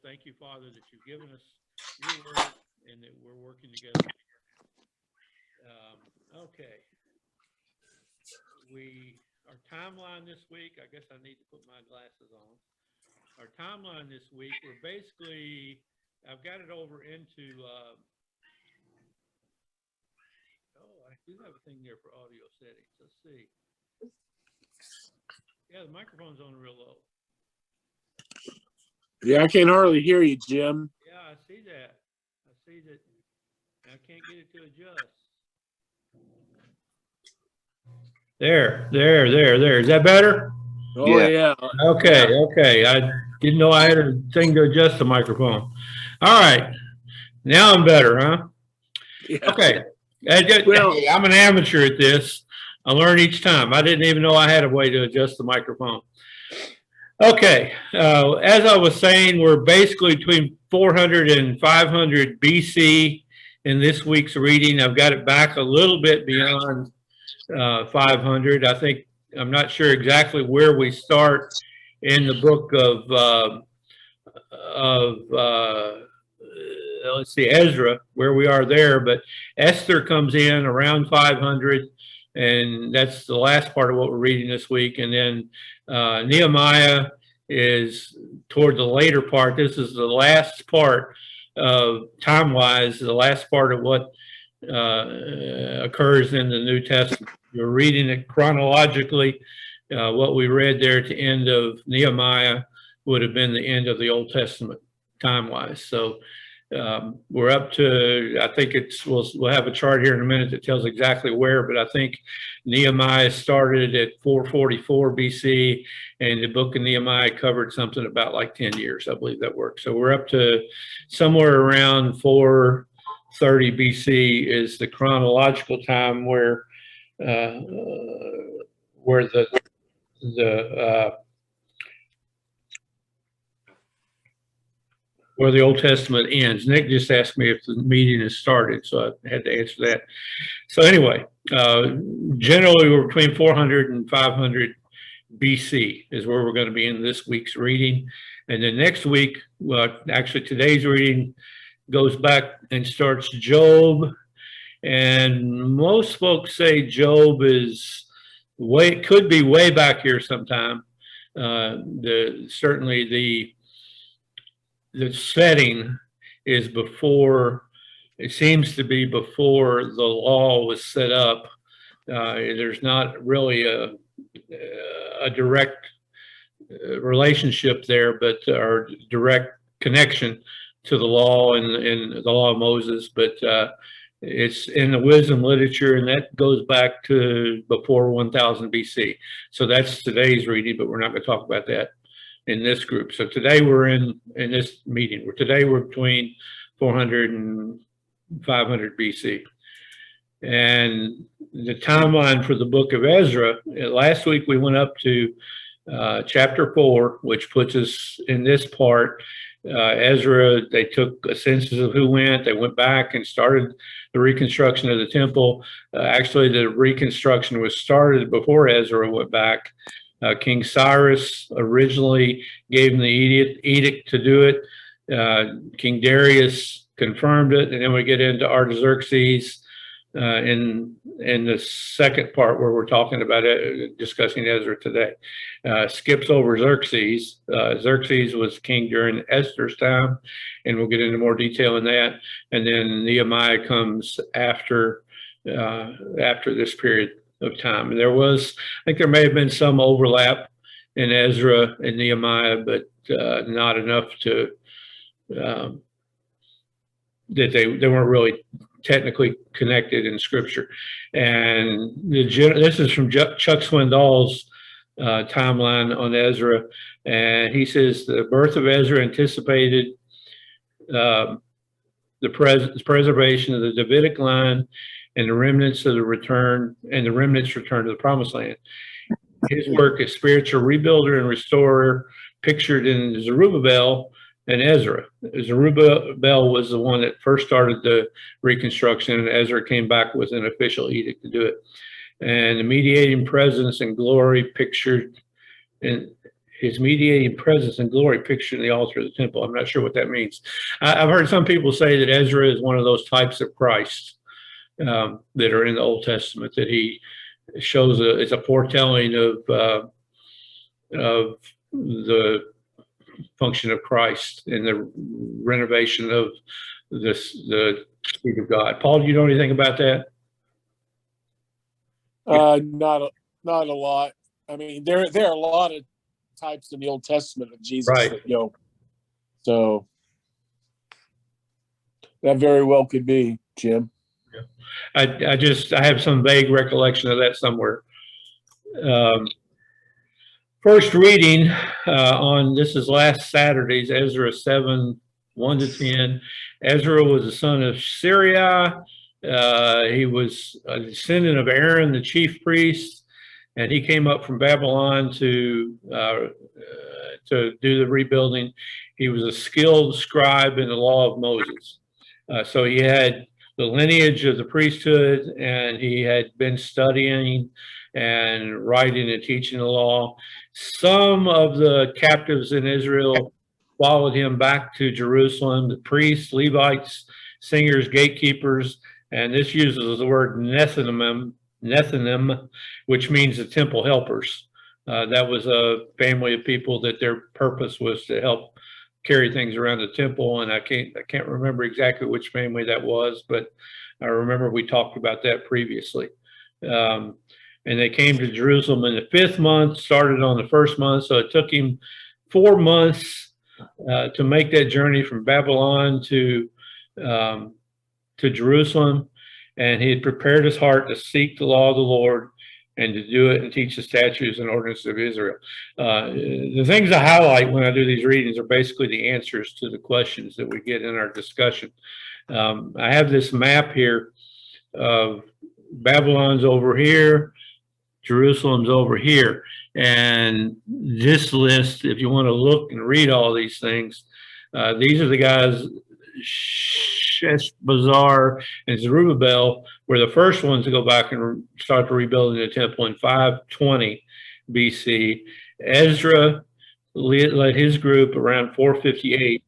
thank you, Father, that you've given us your word and that we're working together. Okay. Our timeline this week, I guess I need to put my glasses on. Our timeline this week, we're basically, I've got it over into, I do have a thing there for audio settings. Let's see. Yeah, the microphone's on real low. Yeah, I can hardly hear you, Jim. Yeah, I see that. I see that. I can't get it to adjust. There. Is that better? Oh, yeah. Okay, okay. I didn't know I had a thing to adjust the microphone. All right. Now I'm better, huh? Yeah. Okay. Well, Hey, I'm an amateur at this. I learn each time. I didn't even know I had a way to adjust the microphone. Okay. As I was saying, we're basically between 400 and 500 BC in this week's reading. I've got it back a little bit beyond 500. I'm not sure exactly where we start in the book of let's see, Ezra, where we are there, but Esther comes in around 500, and that's the last part of what we're reading this week. And then Nehemiah is toward the later part. This is the last part of time-wise, the last part of what occurs in the New Testament. We're reading it chronologically. What we read there at the end of Nehemiah would have been the end of the Old Testament time-wise. So we're up to, I think we'll have a chart here in a minute that tells exactly where, but I think Nehemiah started at 444 BC, and the book of Nehemiah covered something about like 10 years. I believe that works. So we're up to somewhere around 430 BC is the chronological time where the Old Testament ends. Nick just asked me if the meeting has started, so I had to answer that. So anyway, generally we're between 400 and 500 BC is where we're going to be in this week's reading. And then next week, well, actually today's reading goes back and starts Job. And most folks say Job could be way back here sometime. Certainly the setting is before, it seems to be before the law was set up. There's not really a direct relationship there, but or direct connection to the law and the law of Moses, but it's in the wisdom literature, and that goes back to before 1000 BC. So that's today's reading, but we're not going to talk about that in this group. So today we're in this meeting. Today we're between 400 and 500 BC. And the timeline for the book of Ezra, last week we went up to chapter 4, which puts us in this part. Ezra, they took a census of who went. They went back and started the reconstruction of the temple. Actually, the reconstruction was started before Ezra went back. King Cyrus originally gave him the edict to do it. King Darius confirmed it, and then we get into Artaxerxes in the second part where we're talking about it, discussing Ezra today. Skips over Xerxes. Xerxes was king during Esther's time, and we'll get into more detail in that. And then Nehemiah comes after this period of time. And I think there may have been some overlap in Ezra and Nehemiah, but not enough to that they weren't really technically connected in scripture. And this is from Chuck Swindoll's timeline on Ezra, and he says the birth of Ezra anticipated the preservation of the Davidic line and the remnants return to the promised land. His work as spiritual rebuilder and restorer pictured in Zerubbabel and Ezra. Zerubbabel was the one that first started the reconstruction, and Ezra came back with an official edict to do it. And the mediating presence and glory pictured in his mediating presence and glory pictured in the altar of the temple. I'm not sure what that means. I've heard some people say that Ezra is one of those types of Christ that are in the Old Testament, that he shows it's a foretelling of the function of Christ and the renovation of the Spirit of God. Paul, do you know anything about that? Not a lot. I mean, there are a lot of types in the Old Testament of Jesus, Right. that, so that very well could be, Jim. I have some vague recollection of that somewhere. First reading on this is last Saturday's Ezra 7, 1-10. Ezra was the son of Syria. He was a descendant of Aaron, the chief priest, and he came up from Babylon to do the rebuilding. He was a skilled scribe in the law of Moses. So he had the lineage of the priesthood, and he had been studying and writing and teaching the law. Some of the captives in Israel followed him back to Jerusalem, the priests, Levites, singers, gatekeepers, and this uses the word Nethinim, which means the temple helpers. That was a family of people that their purpose was to help carry things around the temple, and I can't remember exactly which family that was, but I remember we talked about that previously. And they came to Jerusalem in the 5th month, started on the 1st month, so it took him 4 months to make that journey from Babylon to Jerusalem, and he had prepared his heart to seek the law of the Lord and to do it and teach the statutes and ordinances of Israel. The things I highlight when I do these readings are basically the answers to the questions that we get in our discussion. I have this map here of Babylon's over here, Jerusalem's over here. And this list, if you want to look and read all these things, these are the guys, Sheshbazzar and Zerubbabel were the first ones to go back and start the rebuilding the temple in 520 BC. Ezra led his group around 458,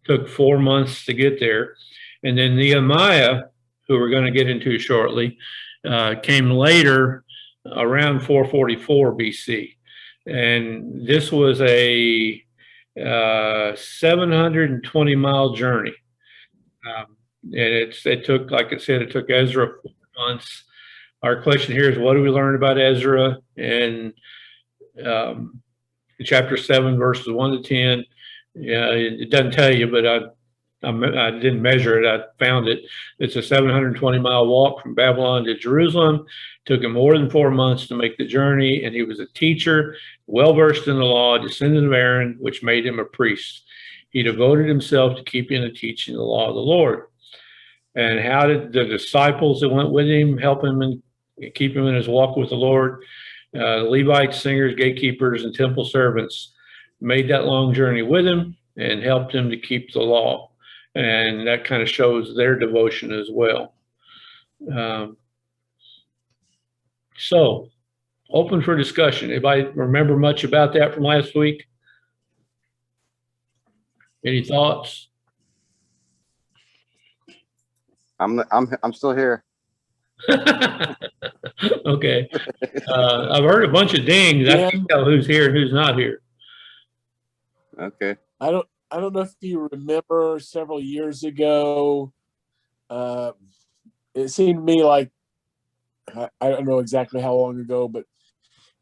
took 4 months to get there. And then Nehemiah, who we're going to get into shortly, came later around 444 BC. And this was a 720-mile journey. And it took, like I said, it took Ezra 4 months. Our question here is, what do we learn about Ezra in chapter 7, verses 1-10? Yeah, it doesn't tell you, but I didn't measure it. I found it. It's a 720-mile walk from Babylon to Jerusalem. Took him more than 4 months to make the journey, and he was a teacher, well-versed in the law, a descendant of Aaron, which made him a priest. He devoted himself to keeping and teaching the law of the Lord. And how did the disciples that went with him help him and keep him in his walk with the Lord? Levites, singers, gatekeepers, and temple servants made that long journey with him and helped him to keep the law. And that kind of shows their devotion as well. So, open for discussion. Anybody remember much about that from last week? Any thoughts? I'm still here. Okay. I've heard a bunch of dings. I can't tell who's here and who's not here. Okay. I don't know if you remember several years ago. It seemed to me like, I don't know exactly how long ago, but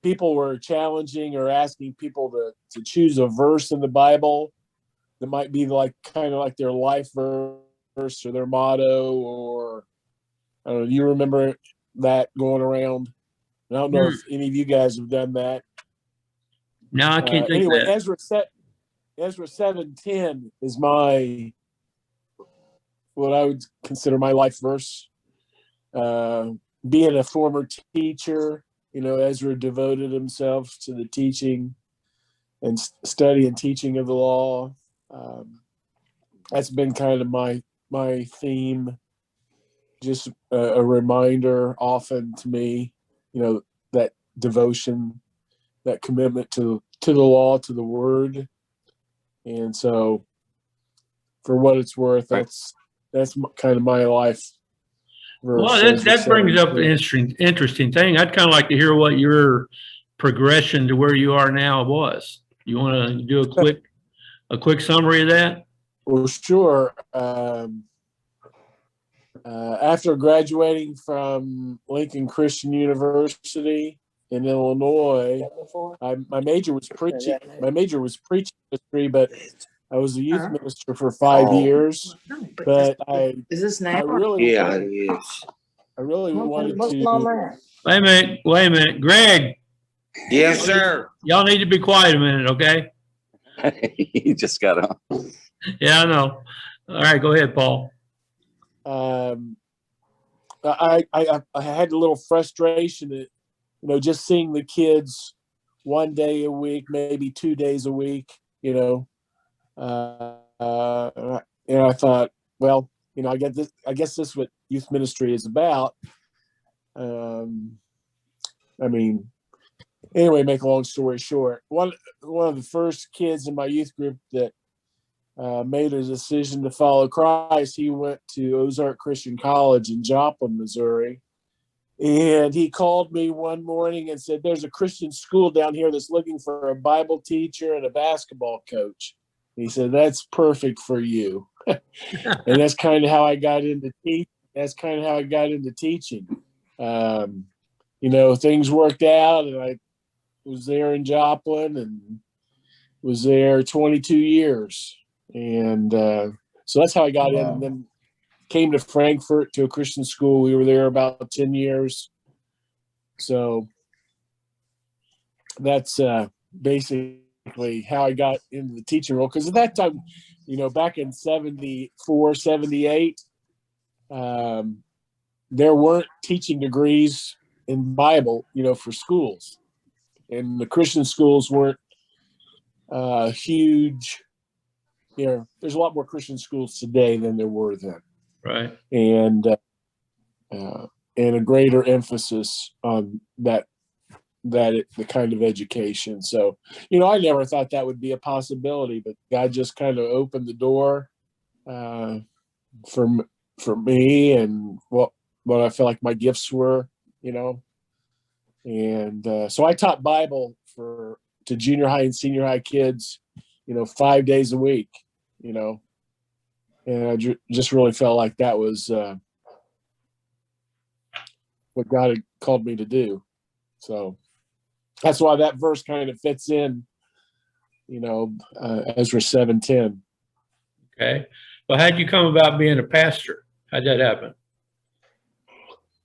people were challenging or asking people to choose a verse in the Bible that might be like kind of like their life verse or their motto, or I don't know. Do you remember that going around? I don't know if any of you guys have done that. No, I can't think anyway, of that. Ezra 7:10 is what I would consider my life verse. Being a former teacher, Ezra devoted himself to the teaching and study and teaching of the law. That's been kind of my theme. Just a reminder often to me, that devotion, that commitment to to the law, to the word. And so, for what it's worth, that's kind of my life. Well, verse that brings up an 17. interesting thing. I'd kind of like to hear what your progression to where you are now was. You want to do a quick summary of that? Well, sure. After graduating from Lincoln Christian University in Illinois, my major was preaching. My major was preaching ministry, but I was a youth minister for 5 years. But I really, Yeah, it is. I really wanted to. Wait a minute. Greg, Yes, sir. y'all need to be quiet a minute, okay? He just got on. Yeah, I know. All right, go ahead, Paul. I had a little frustration that, just seeing the kids 1 day a week, maybe 2 days a week, and I thought, well, I guess this is what youth ministry is about. Anyway, make a long story short, one of the first kids in my youth group that made a decision to follow Christ, he went to Ozark Christian College in Joplin, Missouri. And he called me one morning and said, there's a Christian school down here that's looking for a Bible teacher and a basketball coach. He said, that's perfect for you. And that's kind of how I got into teaching. Things worked out, and I was there in Joplin and was there 22 years. And so that's how I got in. And then came to Frankfurt to a Christian school. We were there about 10 years. So that's basically how I got into the teaching role. Because at that time, back in 74, 78, there weren't teaching degrees in Bible, for schools. And the Christian schools weren't huge. There's a lot more Christian schools today than there were then. Right. And a greater emphasis on the kind of education. So, I never thought that would be a possibility, but God just kind of opened the door for me and what I felt like my gifts were, And so I taught Bible to junior high and senior high kids, 5 days a week, and I just really felt like that was what God had called me to do. So that's why that verse kind of fits in, Ezra 7:10. Okay. Well, how'd you come about being a pastor? How'd that happen?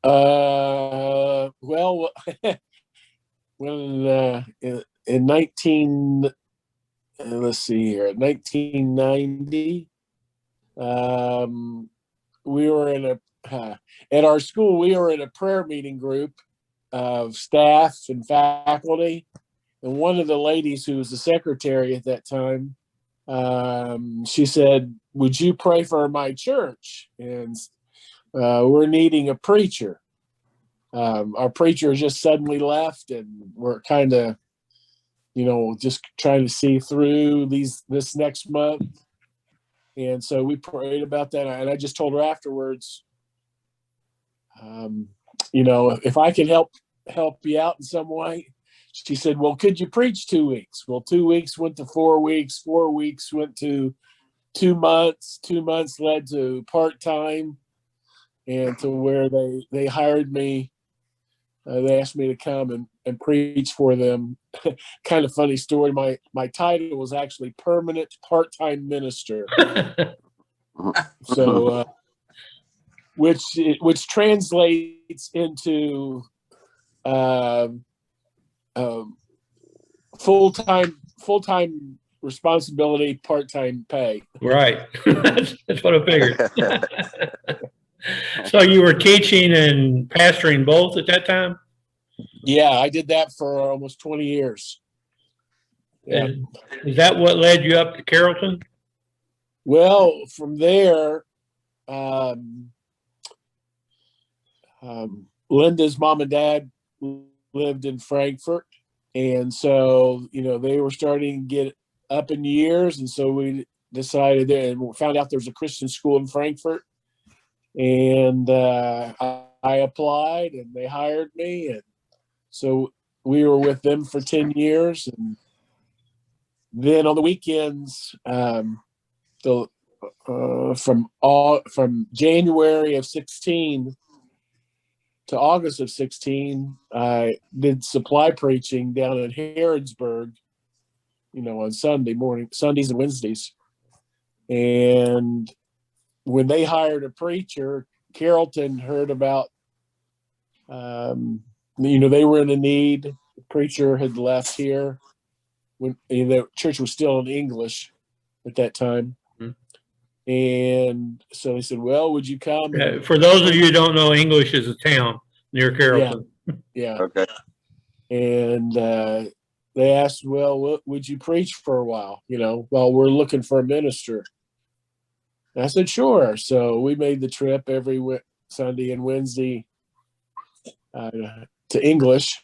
Well, when in 1990, we were at our school. We were in a prayer meeting group of staff and faculty, and one of the ladies who was the secretary at that time, she said, "Would you pray for my church?" And we're needing a preacher. Our preacher just suddenly left, and we're kind of, just trying to see through this next month. And so we prayed about that, and I just told her afterwards, if I can help you out in some way. She said, well, could you preach 2 weeks? Well, 2 weeks went to 4 weeks. 4 weeks went to 2 months. 2 months led to part-time, and to where they hired me. They asked me to come and preach for them. Kind of funny story. My title was actually permanent part-time minister. So, which translates into full-time responsibility, part-time pay. Right. That's what I figured. So you were teaching and pastoring both at that time? Yeah, I did that for almost 20 years. Yeah. And is that what led you up to Carrollton? Well, from there, Linda's mom and dad lived in Frankfurt, And so, they were starting to get up in years. And so we decided and found out there's a Christian school in Frankfurt. And I applied and they hired me. And so we were with them for 10 years. And then on the weekends, from January of 16 to August of 16, I did supply preaching down in Harrodsburg, on Sundays and Wednesdays. And when they hired a preacher, Carrollton heard about, they were in a need. The preacher had left here when the church was still in English at that time. And so they said, well, would you come? For those of you who don't know, English is a town near Carrollton. Yeah. Okay. And they asked, well, would you preach for a while? While we're looking for a minister. And I said, sure. So we made the trip every Sunday and Wednesday to English.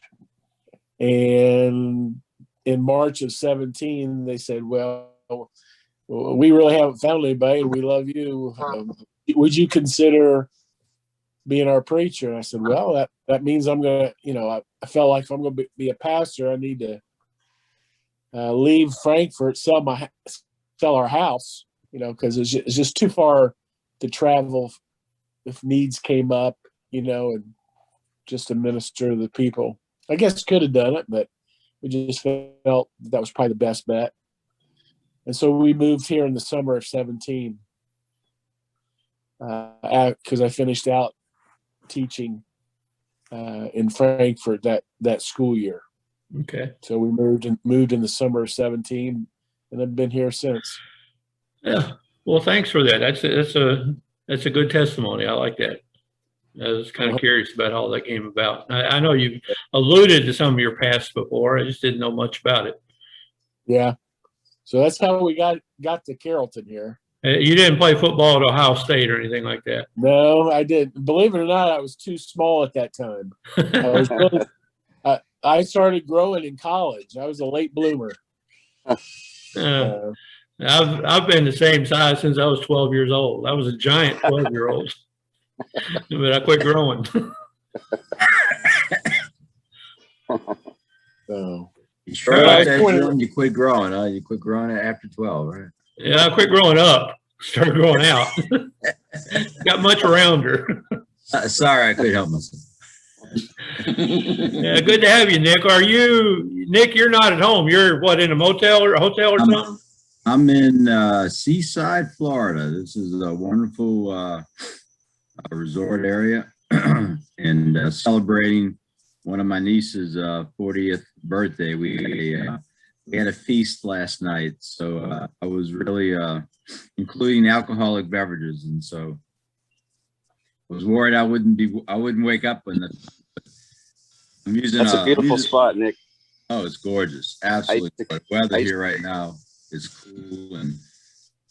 And in March of 17, they said, well, we really haven't found anybody and we love you. Would you consider being our preacher? And I said, well, that means I'm going to, I felt like if I'm going to be a pastor, I need to leave Frankfurt, sell our house, because it's just too far to travel if needs came up, and just to minister to the people. I guess could have done it, but we just felt that was probably the best bet. And so we moved here in the summer of 17 because I finished out teaching in Frankfurt that school year. Okay. So we moved in the summer of 17, and I've been here since. Yeah. Well, thanks for that. That's a good testimony. I like that. I was kind of curious about how that came about. I know you've alluded to some of your past before. I just didn't know much about it. Yeah. So that's how we got to Carrollton here. You didn't play football at Ohio State or anything like that? No, I didn't. Believe it or not, I was too small at that time. I started growing in college. I was a late bloomer. I've been the same size since I was 12 years old. I was a giant 12-year-old, but I quit growing. So. You sure about that, Jim? You quit growing, huh? You quit growing after 12, right? Yeah, I quit growing up. Started growing out. Got much around her. Sorry, I couldn't help myself. Yeah, good to have you, Nick. Nick, you're not at home. You're what, in a motel or a hotel or something? I'm in Seaside, Florida. This is a wonderful resort area and celebrating one of my niece's 40th birthday. We had a feast last night, so I was really including alcoholic beverages, and so I was worried I wouldn't wake up when I'm using. That's a beautiful spot, Nick. Oh, it's gorgeous! Absolutely, the weather here right now is cool and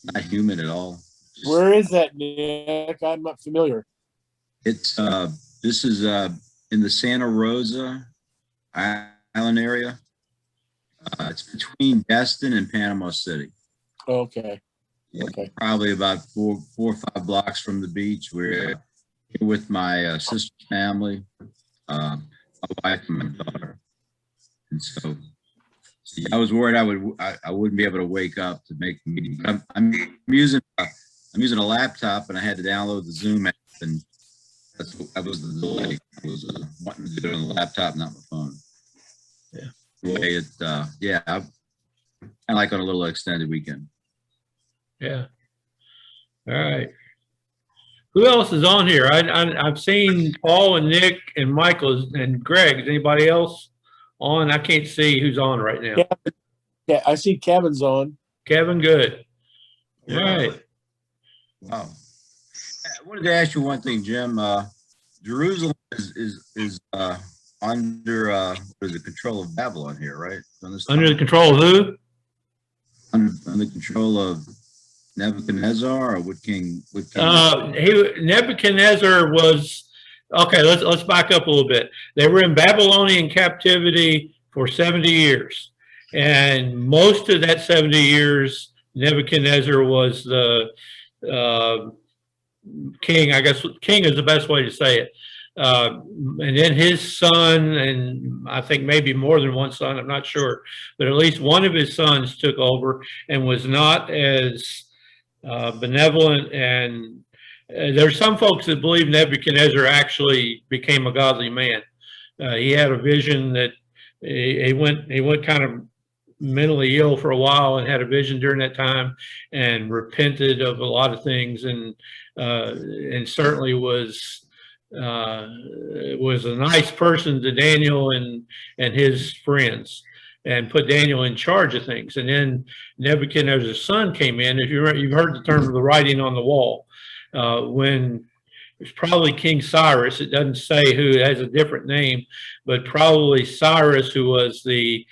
not humid at all. Where is that, Nick? I'm not familiar. It's this is in the Santa Rosa Island area. It's between Destin and Panama City. Okay. Yeah, okay. Probably about four or five blocks from the beach. We're here with my sister's family, my wife and my daughter. And so yeah, I was worried I wouldn't be able to wake up to make the meeting. I'm using a laptop, and I had to download the Zoom app, and that was the delay. I was wanting to do it on the laptop, not my phone. Yeah. The way I like on a little extended weekend. Yeah. All right. Who else is on here? I've seen Paul and Nick and Michael and Greg. Is anybody else on? I can't see who's on right now. Yeah, I see Kevin's on. Kevin, good. All right. Wow. I wanted to ask you one thing, Jim. Jerusalem is under the control of Babylon here, right? Under the control of who? Under the control of Nebuchadnezzar, or what king? Nebuchadnezzar was okay. Let's back up a little bit. They were in Babylonian captivity for 70 years. And most of that 70 years, Nebuchadnezzar was the king. I guess king is the best way to say it. And then his son, and I think maybe more than one son, I'm not sure, but at least one of his sons took over and was not as benevolent. And there's some folks that believe Nebuchadnezzar actually became a godly man. He had a vision that he went kind of mentally ill for a while and had a vision during that time and repented of a lot of things, and certainly was a nice person to Daniel and his friends, and put Daniel in charge of things. And then Nebuchadnezzar's son came in. If you've heard the term of the writing on the wall, when it's probably King Cyrus, it doesn't say who, it has a different name, but probably Cyrus, who was the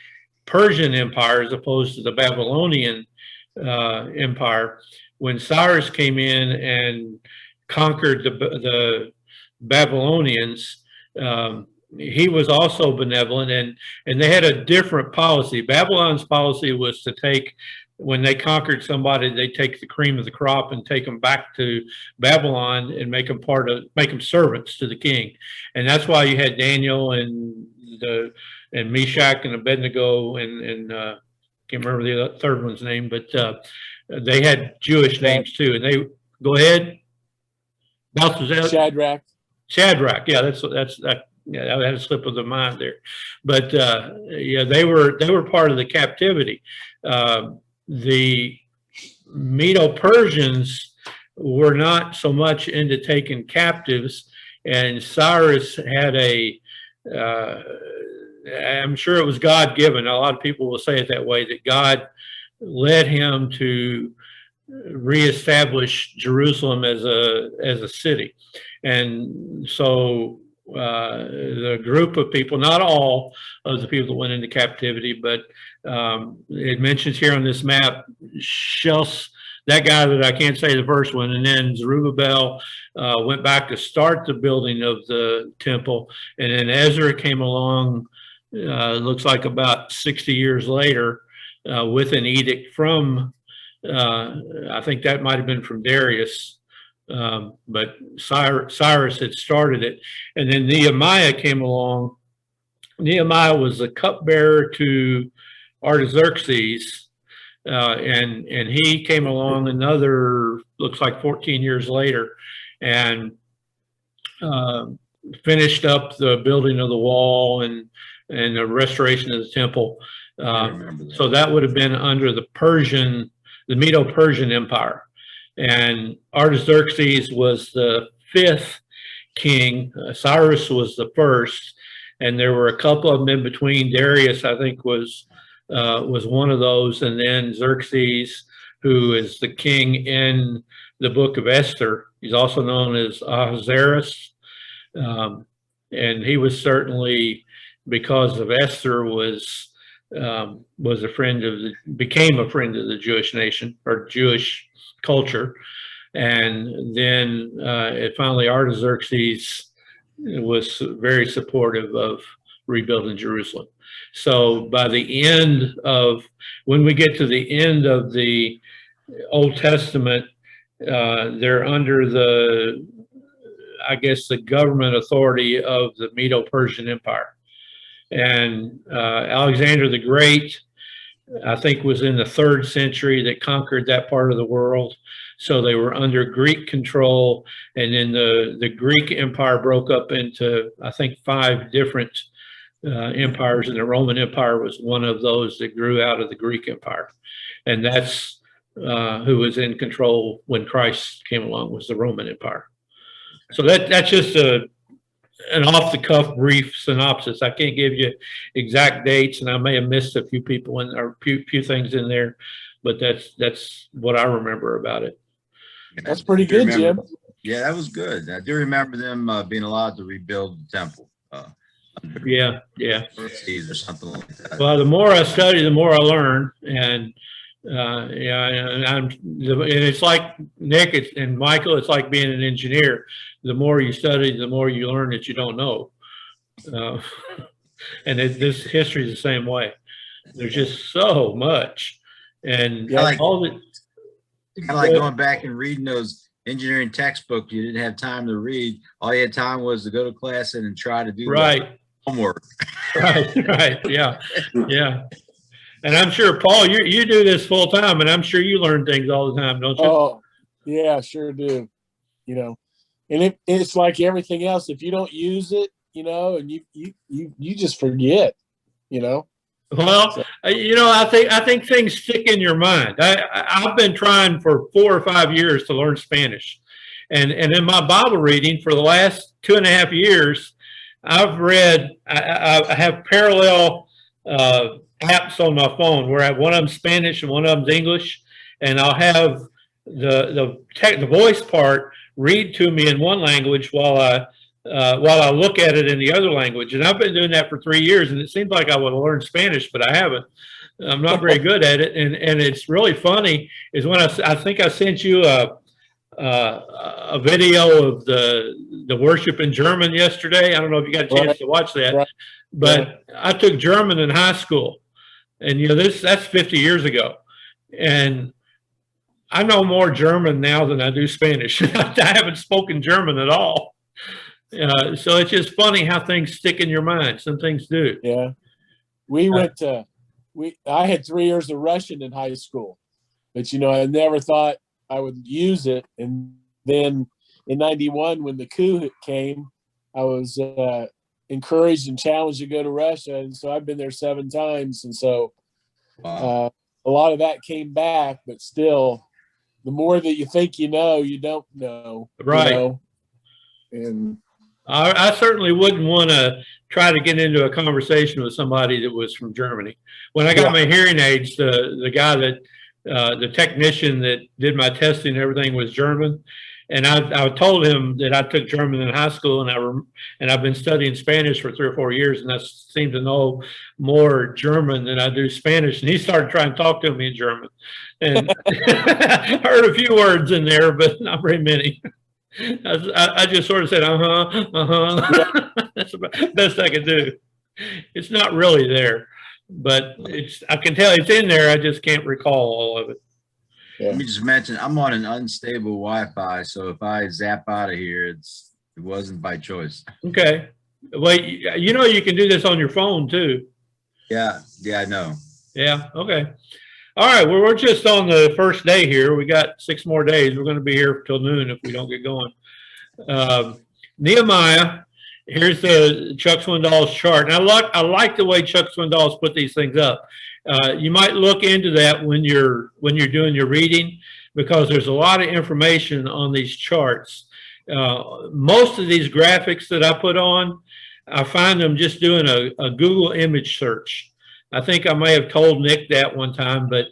Persian Empire as opposed to the Babylonian Empire. When Cyrus came in and conquered the Babylonians, he was also benevolent, and they had a different policy. Babylon's policy was to take, when they conquered somebody, they take the cream of the crop and take them back to Babylon and make them servants to the king. And that's why you had Daniel and Meshach and Abednego and can't remember the third one's name, but they had Jewish names too. And they go ahead. Shadrach. Yeah, yeah, I had a slip of the mind there, but yeah, they were part of the captivity. The Medo-Persians were not so much into taking captives, and Cyrus had I'm sure it was God given. A lot of people will say it that way, that God led him to reestablish Jerusalem as a city. And so the group of people, not all of the people that went into captivity, but it mentions here on this map, that guy that I can't say the first one, and then Zerubbabel went back to start the building of the temple, and then Ezra came along, looks like about 60 years later, with an edict from, I think that might have been from Darius, but Cyrus had started it. And then Nehemiah came along. Nehemiah was the cupbearer to Artaxerxes, and he came along another, looks like 14 years later, and finished up the building of the wall and the restoration of the temple. So that would have been under the Medo-Persian Empire. And Artaxerxes was the 5th king. Cyrus was the 1st, and there were a couple of them in between. Darius, I think, was one of those, and then Xerxes, who is the king in the book of Esther. He's also known as Ahasuerus, and he was certainly, because of Esther, became a friend of the Jewish nation or Jewish culture. And then finally Artaxerxes was very supportive of rebuilding Jerusalem. So by the end of, when we get to the end of the Old Testament, they're under the, I guess, the government authority of the Medo-Persian Empire. And Alexander the Great, I think, was in the 3rd century that conquered that part of the world. So they were under Greek control. And then the Greek Empire broke up into, I think, 5 different empires. And the Roman Empire was one of those that grew out of the Greek Empire. And that's who was in control when Christ came along, was the Roman Empire. So that's just an off-the-cuff brief synopsis. I can't give you exact dates, and I may have missed a few people or few things in there, but that's what I remember about it. That's pretty good, Jim. Yeah, that was good. I do remember them being allowed to rebuild the temple. Yeah. Or something like that. Well, the more I study, the more I learn, and and it's like Nick and Michael. It's like being an engineer. The more you study, the more you learn that you don't know. And this history is the same way. There's just so much. And Yeah. all the, Kind of like going back and reading those engineering textbooks you didn't have time to read. All you had time was to go to class and try to do the right, homework. right, yeah, yeah. And I'm sure, Paul, you do this full time, and I'm sure you learn things all the time, don't you? Oh, yeah, sure do. You know, and it's like everything else. If you don't use it, you know, and you just forget, you know. Well, you know, I think things stick in your mind. I've been trying for 4 or 5 years to learn Spanish, and in my Bible reading for the last 2.5 years, I've read. I have parallel apps on my phone where I have one of them Spanish and one of them's English, and I'll have the voice part read to me in one language while I look at it in the other language. And I've been doing that for 3 years, and it seems like I would have learned Spanish, but I haven't. I'm not very good at it. And it's really funny is when I think I sent you a video of the worship in German yesterday. I don't know if you got a chance to watch that, Right. but I took German in high school, and you know that's 50 years ago, and I know more German now than I do Spanish. I haven't spoken German at all. So it's just funny how things stick in your mind. Some things do. Yeah. We went to, I had 3 years of Russian in high school, but you know, I never thought I would use it. And then in 91, when the coup came, I was encouraged and challenged to go to Russia. And so I've been there 7 times. And so Wow. a lot of that came back, but still, the more that you think you know, you don't know. Right. You know? And I certainly wouldn't want to try to get into a conversation with somebody that was from Germany. When I got my hearing aids, the guy that the technician that did my testing and everything was German, and I told him that I took German in high school, and I've been studying Spanish for 3 or 4 years, and I seem to know more German than I do Spanish. And he started trying to talk to me in German, and I heard a few words in there, but not very many. I just sort of said, That's the best I could do. It's not really there, but I can tell it's in there. I just can't recall all of it. Let me just mention, I'm on an unstable Wi-Fi, so if I zap out of here, it wasn't by choice. Okay. Well, you know, you can do this on your phone too. Yeah, I know. Yeah. Okay. All right. Well, we're just on the first day here. We got 6 more days. We're going to be here till noon if we don't get going. Nehemiah. Here's the Chuck Swindoll's chart. And I like the way Chuck Swindoll's put these things up. You might look into that when you're doing your reading, because there's a lot of information on these charts. Most of these graphics that I put on, I find them just doing a Google image search. I think I may have told Nick that one time, but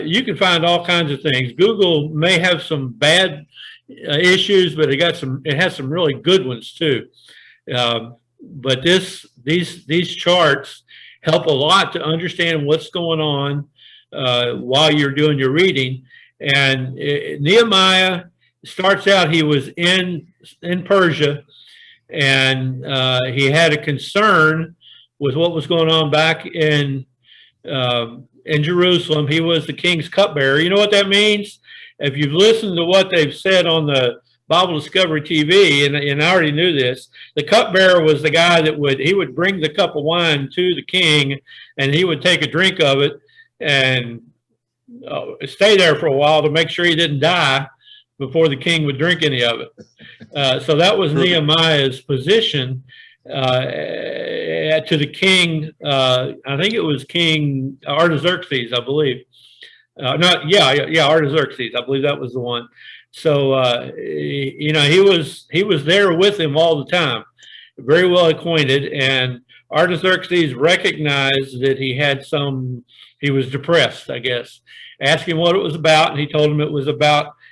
you can find all kinds of things. Google may have some bad issues, but it has some really good ones too. But these charts help a lot to understand what's going on while you're doing your reading. And Nehemiah starts out, he was in Persia, and he had a concern with what was going on back in Jerusalem. He was the king's cupbearer. You know what that means? If you've listened to what they've said on the Bible Discovery TV, and I already knew this, the cupbearer was the guy that would bring the cup of wine to the king, and he would take a drink of it and stay there for a while to make sure he didn't die before the king would drink any of it. So that was Nehemiah's position to the king. I think it was King Artaxerxes, I believe. Artaxerxes. I believe that was the one. So you know, he was there with him all the time, very well acquainted. And Artaxerxes recognized that he was depressed, I guess. Asked him what it was about, and he told him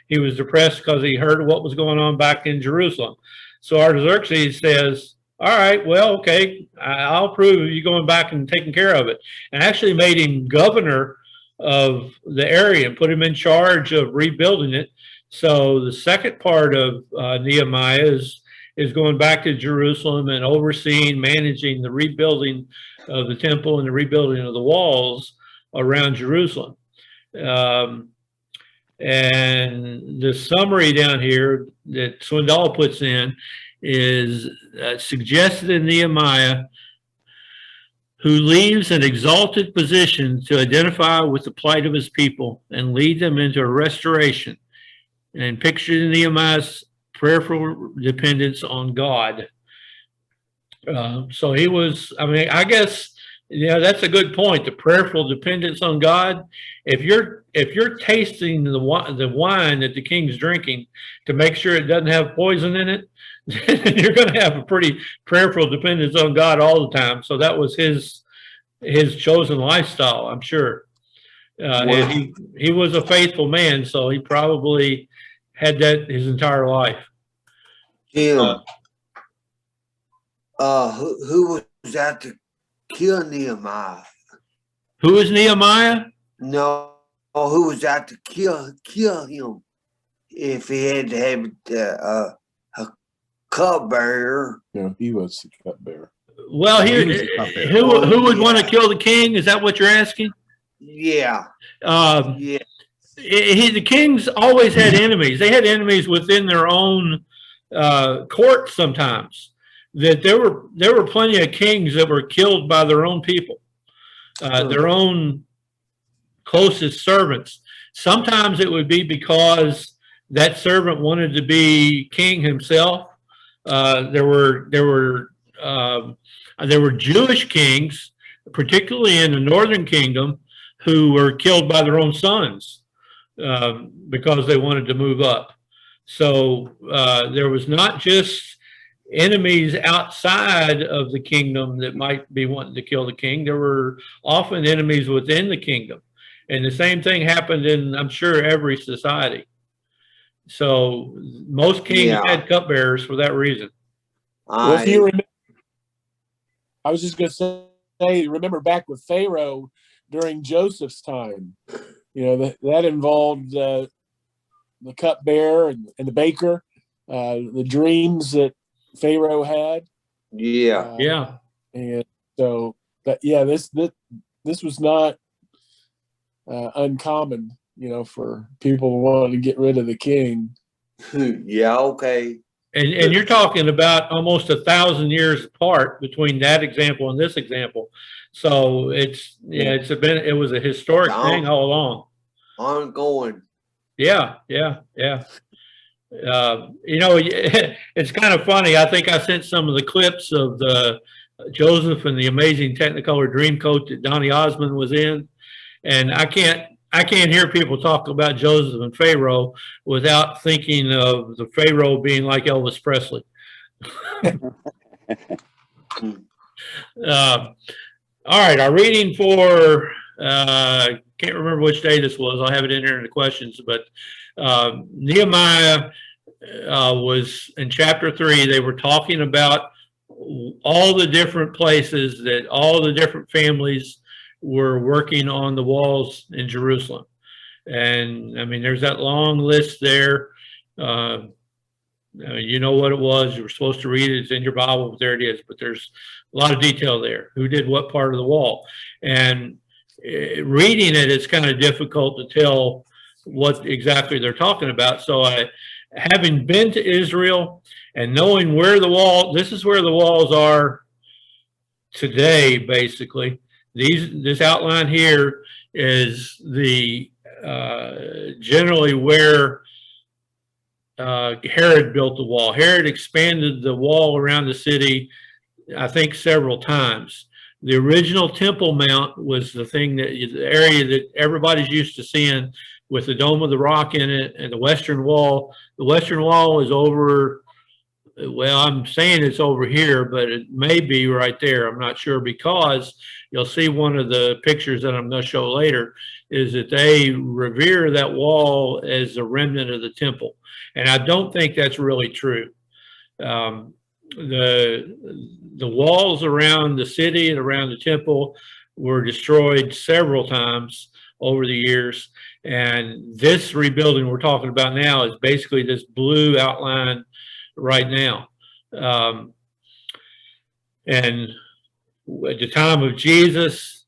he was depressed because he heard what was going on back in Jerusalem. So Artaxerxes says, all right, well, okay, I'll approve of you going back and taking care of it. And actually made him governor of the area and put him in charge of rebuilding it. So the second part of Nehemiah is going back to Jerusalem and overseeing, managing the rebuilding of the temple and the rebuilding of the walls around Jerusalem. And the summary down here that Swindoll puts in is suggested in Nehemiah, who leaves an exalted position to identify with the plight of his people and lead them into a restoration. And pictured in Nehemiah's prayerful dependence on God. So he was, I mean, I guess, yeah, that's a good point. The prayerful dependence on God. If you're tasting the wine that the king's drinking to make sure it doesn't have poison in it, then you're going to have a pretty prayerful dependence on God all the time. So that was his chosen lifestyle, I'm sure. And he was a faithful man, so he probably had that his entire life. Jim, who was out to kill Nehemiah? Who is Nehemiah? No, who was out to kill him if he had to have a cupbearer? No, he was the cupbearer. Well, He here, was the cupbearer. who would want to kill the king? Is that what you're asking? Yeah, Yeah. The kings always had enemies. They had enemies within their own court sometimes. That there were plenty of kings that were killed by their own people, their own closest servants. Sometimes it would be because that servant wanted to be king himself. There were Jewish kings, particularly in the northern kingdom, who were killed by their own sons because they wanted to move up. So there was not just enemies outside of the kingdom that might be wanting to kill the king. There were often enemies within the kingdom. And the same thing happened in, I'm sure, every society. So most kings had cupbearers for that reason. Well, if you remember, I was just going to say, remember back with Pharaoh during Joseph's time, you know, that involved the cupbearer and the baker, the dreams that Pharaoh had. Yeah. And so that, this was not uncommon, you know, for people wanting to get rid of the king. Yeah, okay. And you're talking about almost 1,000 years apart between that example and this example. So it was a historic thing all along. Ongoing. Yeah. You know, it's kind of funny. I think I sent some of the clips of the Joseph and the Amazing Technicolor Dreamcoat that Donny Osmond was in, and I can't hear people talk about Joseph and Pharaoh without thinking of the Pharaoh being like Elvis Presley. All right, our reading for can't remember which day this was. I'll have it in here in the questions, but Nehemiah was in chapter 3. They were talking about all the different places that all the different families were working on the walls in Jerusalem. And I mean, there's that long list there. You know what it was. You were supposed to read it. It's in your Bible, but there it is. But there's a lot of detail there. Who did what part of the wall? And reading it, it's kind of difficult to tell what exactly they're talking about. So having been to Israel and knowing where this is where the walls are today, basically. This outline here is the generally where Herod built the wall. Herod expanded the wall around the city, I think, several times. The original Temple Mount was the area that everybody's used to seeing, with the Dome of the Rock in it, and the Western Wall. The Western Wall is over, well, I'm saying it's over here, but it may be right there. I'm not sure, because you'll see one of the pictures that I'm going to show later is that they revere that wall as a remnant of the temple. And I don't think that's really true. The walls around the city and around the temple were destroyed several times over the years. And this rebuilding we're talking about now is basically this blue outline right now. And at the time of Jesus,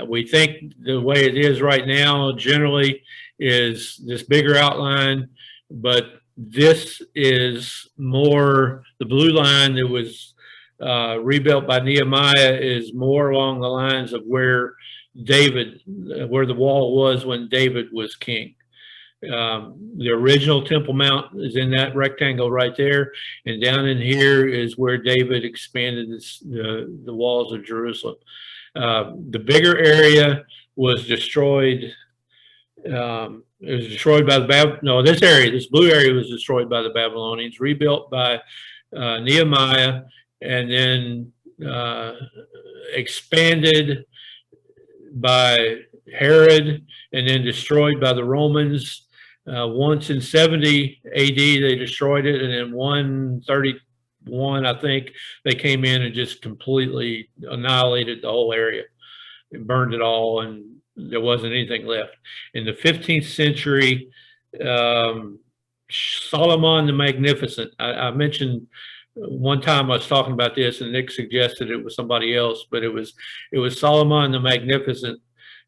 we think the way it is right now generally is this bigger outline, but this is more, the blue line that was rebuilt by Nehemiah is more along the lines of where David, where the wall was when David was king. The original Temple Mount is in that rectangle right there, and down in here is where David expanded the walls of Jerusalem. The bigger area was destroyed. It was destroyed by this area, this blue area was destroyed by the Babylonians, rebuilt by Nehemiah, and then expanded by Herod, and then destroyed by the Romans. Once in 70 AD, they destroyed it, and in 131, I think, they came in and just completely annihilated the whole area and burned it all, and there wasn't anything left. In the 15th century, Solomon the Magnificent, I mentioned one time I was talking about this, and Nick suggested it was somebody else, but it was Solomon the Magnificent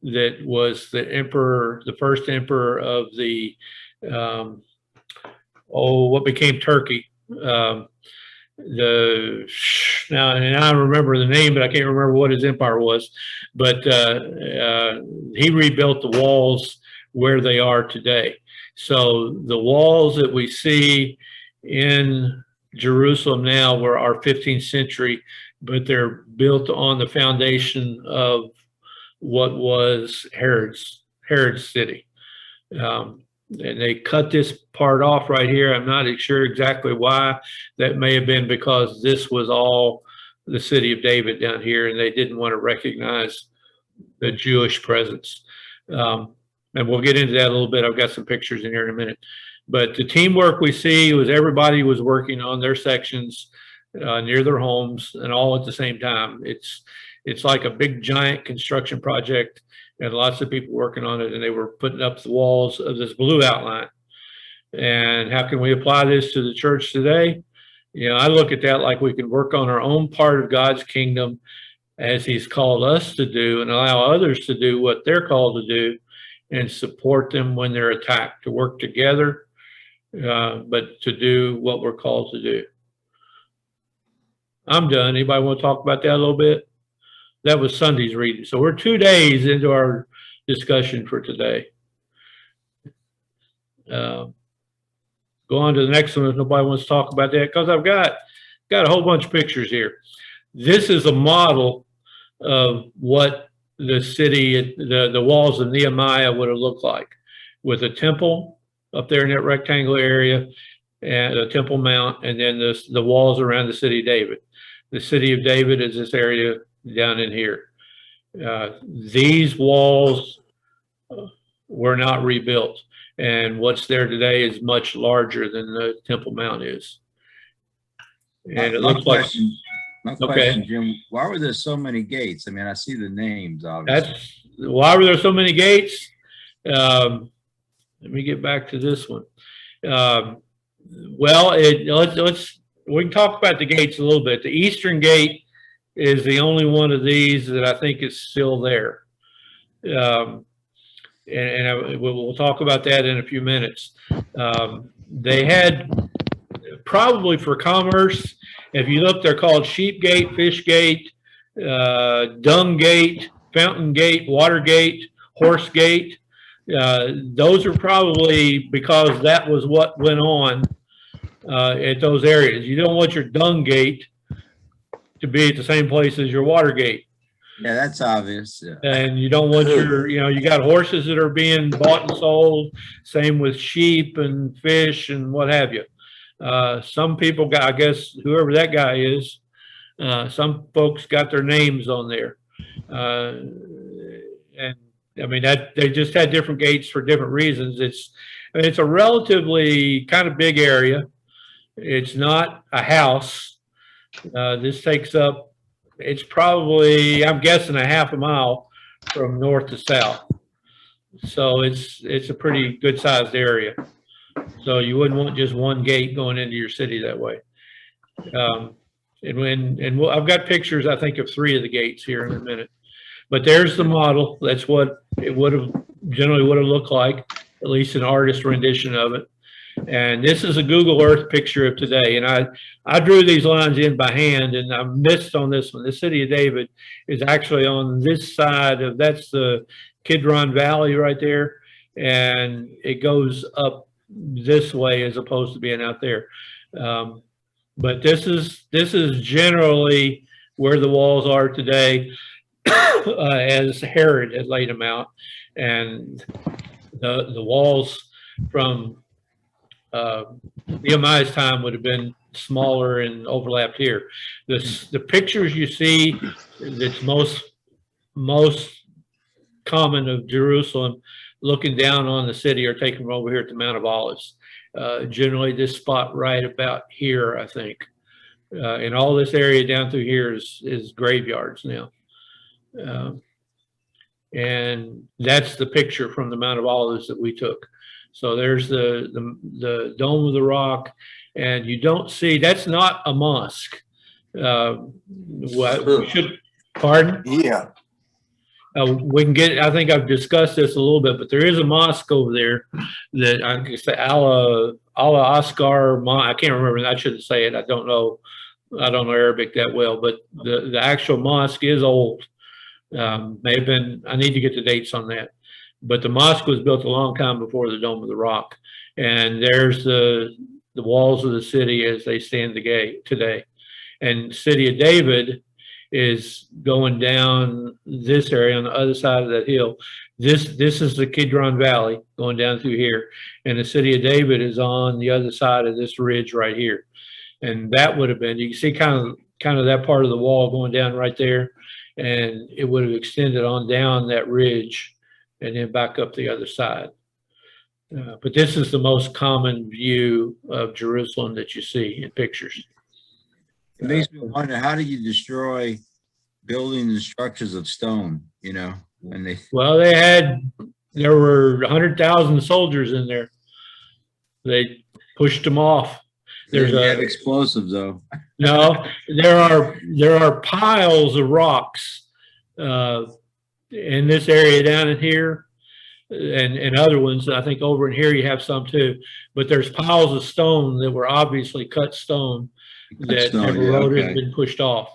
that was the emperor, the first emperor of the what became Turkey. Now I remember the name, but I can't remember what his empire was. But he rebuilt the walls where they are today. So the walls that we see in Jerusalem now are 15th century, but they're built on the foundation of what was Herod's city. And they cut this part off right here. I'm not sure exactly why. That may have been because this was all the city of David down here, and they didn't want to recognize the Jewish presence. And we'll get into that a little bit. I've got some pictures in here in a minute. But the teamwork we see was everybody was working on their sections near their homes and all at the same time. It's like a big giant construction project, and lots of people working on it, and they were putting up the walls of this blue outline. And how can we apply this to the church today? You know, I look at that like we can work on our own part of God's kingdom as he's called us to do, and allow others to do what they're called to do, and support them when they're attacked, to work together, but to do what we're called to do. I'm done. Anybody want to talk about that a little bit? That was Sunday's reading. So we're 2 days into our discussion for today. Go on to the next one if nobody wants to talk about that, because I've got a whole bunch of pictures here. This is a model of what the city, the walls of Nehemiah would have looked like, with a temple up there in that rectangular area, and a Temple Mount, and then the walls around the city of David. The city of David is this area down in here. These walls were not rebuilt, and what's there today is much larger than the Temple Mount is. And it looks like, my question, Jim, why were there so many gates? I mean, I see the names, obviously. Why were there so many gates? Let me get back to this one. Well, we can talk about the gates a little bit. The eastern gate is the only one of these that I think is still there. We'll talk about that in a few minutes. They had, probably for commerce, if you look, they're called Sheep Gate, Fish Gate, Dung Gate, Fountain Gate, Water Gate, Horse Gate. Those are probably because that was what went on at those areas. You don't want your dung gate to be at the same place as your water gate. Yeah, that's obvious. Yeah. And you don't want your, you got horses that are being bought and sold. Same with sheep and fish and what have you. Some people got, I guess, whoever that guy is, some folks got their names on there. And I mean, that they just had different gates for different reasons. It's a relatively kind of big area. It's not a house. This takes up, it's probably, I'm guessing, a half a mile from north to south. So it's a pretty good sized area. So you wouldn't want just one gate going into your city that way. I've got pictures, I think, of 3 of the gates here in a minute. But there's the model. That's what it would have looked like, at least an artist rendition of it. And this is a Google Earth picture of today. And I drew these lines in by hand, and I missed on this one. The city of David is actually on this side of, that's the Kidron Valley right there. And it goes up this way as opposed to being out there. But this is generally where the walls are today, as Herod had laid them out. And the walls from Nehemiah's time would have been smaller and overlapped here. The pictures you see that's most common of Jerusalem looking down on the city are taken from over here at the Mount of Olives. Generally this spot right about here, I think. And all this area down through here is graveyards now. And that's the picture from the Mount of Olives that we took. So there's the Dome of the Rock, and you don't see, that's not a mosque. We should, pardon? Yeah. We can get, I think I've discussed this a little bit, but there is a mosque over there that I can say Allah Oscar, I can't remember, I shouldn't say it. I don't know Arabic that well, but the actual mosque is old. May have been, I need to get the dates on that. But the mosque was built a long time before the Dome of the Rock. And there's the walls of the city as they stand today. And city of David is going down this area on the other side of that hill. This is the Kidron Valley going down through here. And the city of David is on the other side of this ridge right here. And that would have been, you can see kind of that part of the wall going down right there. And it would have extended on down that ridge and then back up the other side. But this is the most common view of Jerusalem that you see in pictures. It makes me wonder, how do you destroy buildings and structures of stone, you know? And well, there were 100,000 soldiers in there. They pushed them off. They have explosives though. No, there are piles of rocks in this area down in here, and other ones. I think over in here you have some too. But there's piles of stone that were obviously cut stone that have eroded and been pushed off.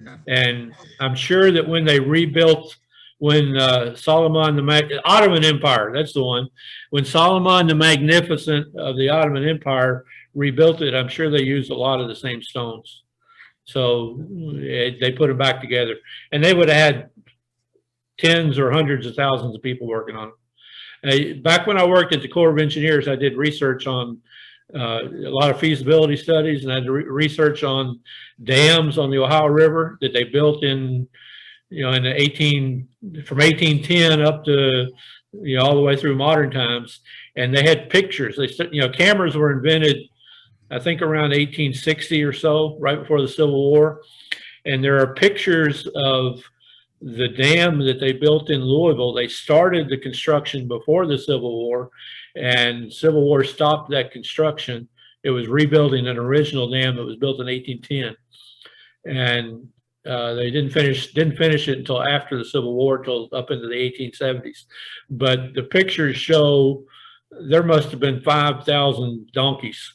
Yeah. And I'm sure that when they rebuilt, when Solomon the Ottoman Empire, that's the one, when Solomon the Magnificent of the Ottoman Empire rebuilt it, I'm sure they used a lot of the same stones. So they put them back together, and they would have had tens or hundreds of thousands of people working on it. Back when I worked at the Corps of Engineers, I did research on a lot of feasibility studies, and I did research on dams on the Ohio River that they built in, in the from 1810 up to, all the way through modern times. And they had pictures. They, cameras were invented, I think around 1860 or so, right before the Civil War. And there are pictures of the dam that they built in Louisville. They started the construction before the Civil War, and Civil War stopped that construction. It was rebuilding an original dam that was built in 1810. And they didn't finish it until after the Civil War, till up into the 1870s. But the pictures show there must have been 5,000 donkeys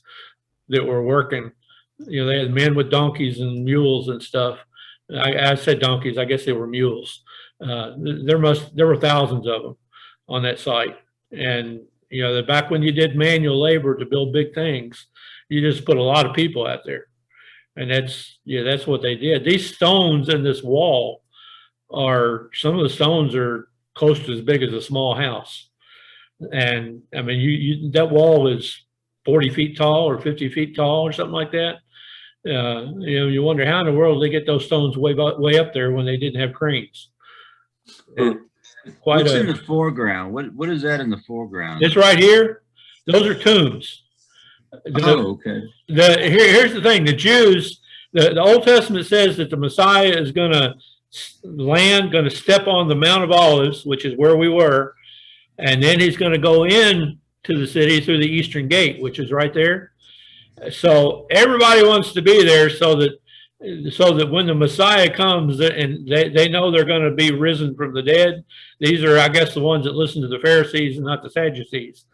that were working. They had men with donkeys and mules and stuff. I said donkeys, I guess they were mules. There were thousands of them on that site. And back when you did manual labor to build big things, you just put a lot of people out there. And that's what they did. These stones in this wall some of the stones are close to as big as a small house. And I mean, that wall is 40 feet tall or 50 feet tall or something like that. You wonder how in the world they get those stones way up there when they didn't have cranes. What's in the foreground? What is that in the foreground? This right here, those are tombs. Okay. Here's the thing: the Jews, the Old Testament says that the Messiah is going to step on the Mount of Olives, which is where we were, and then he's going to go in to the city through the eastern gate, which is right there. So everybody wants to be there so that when the Messiah comes and they know they're going to be risen from the dead. These are, I guess, the ones that listen to the Pharisees and not the Sadducees.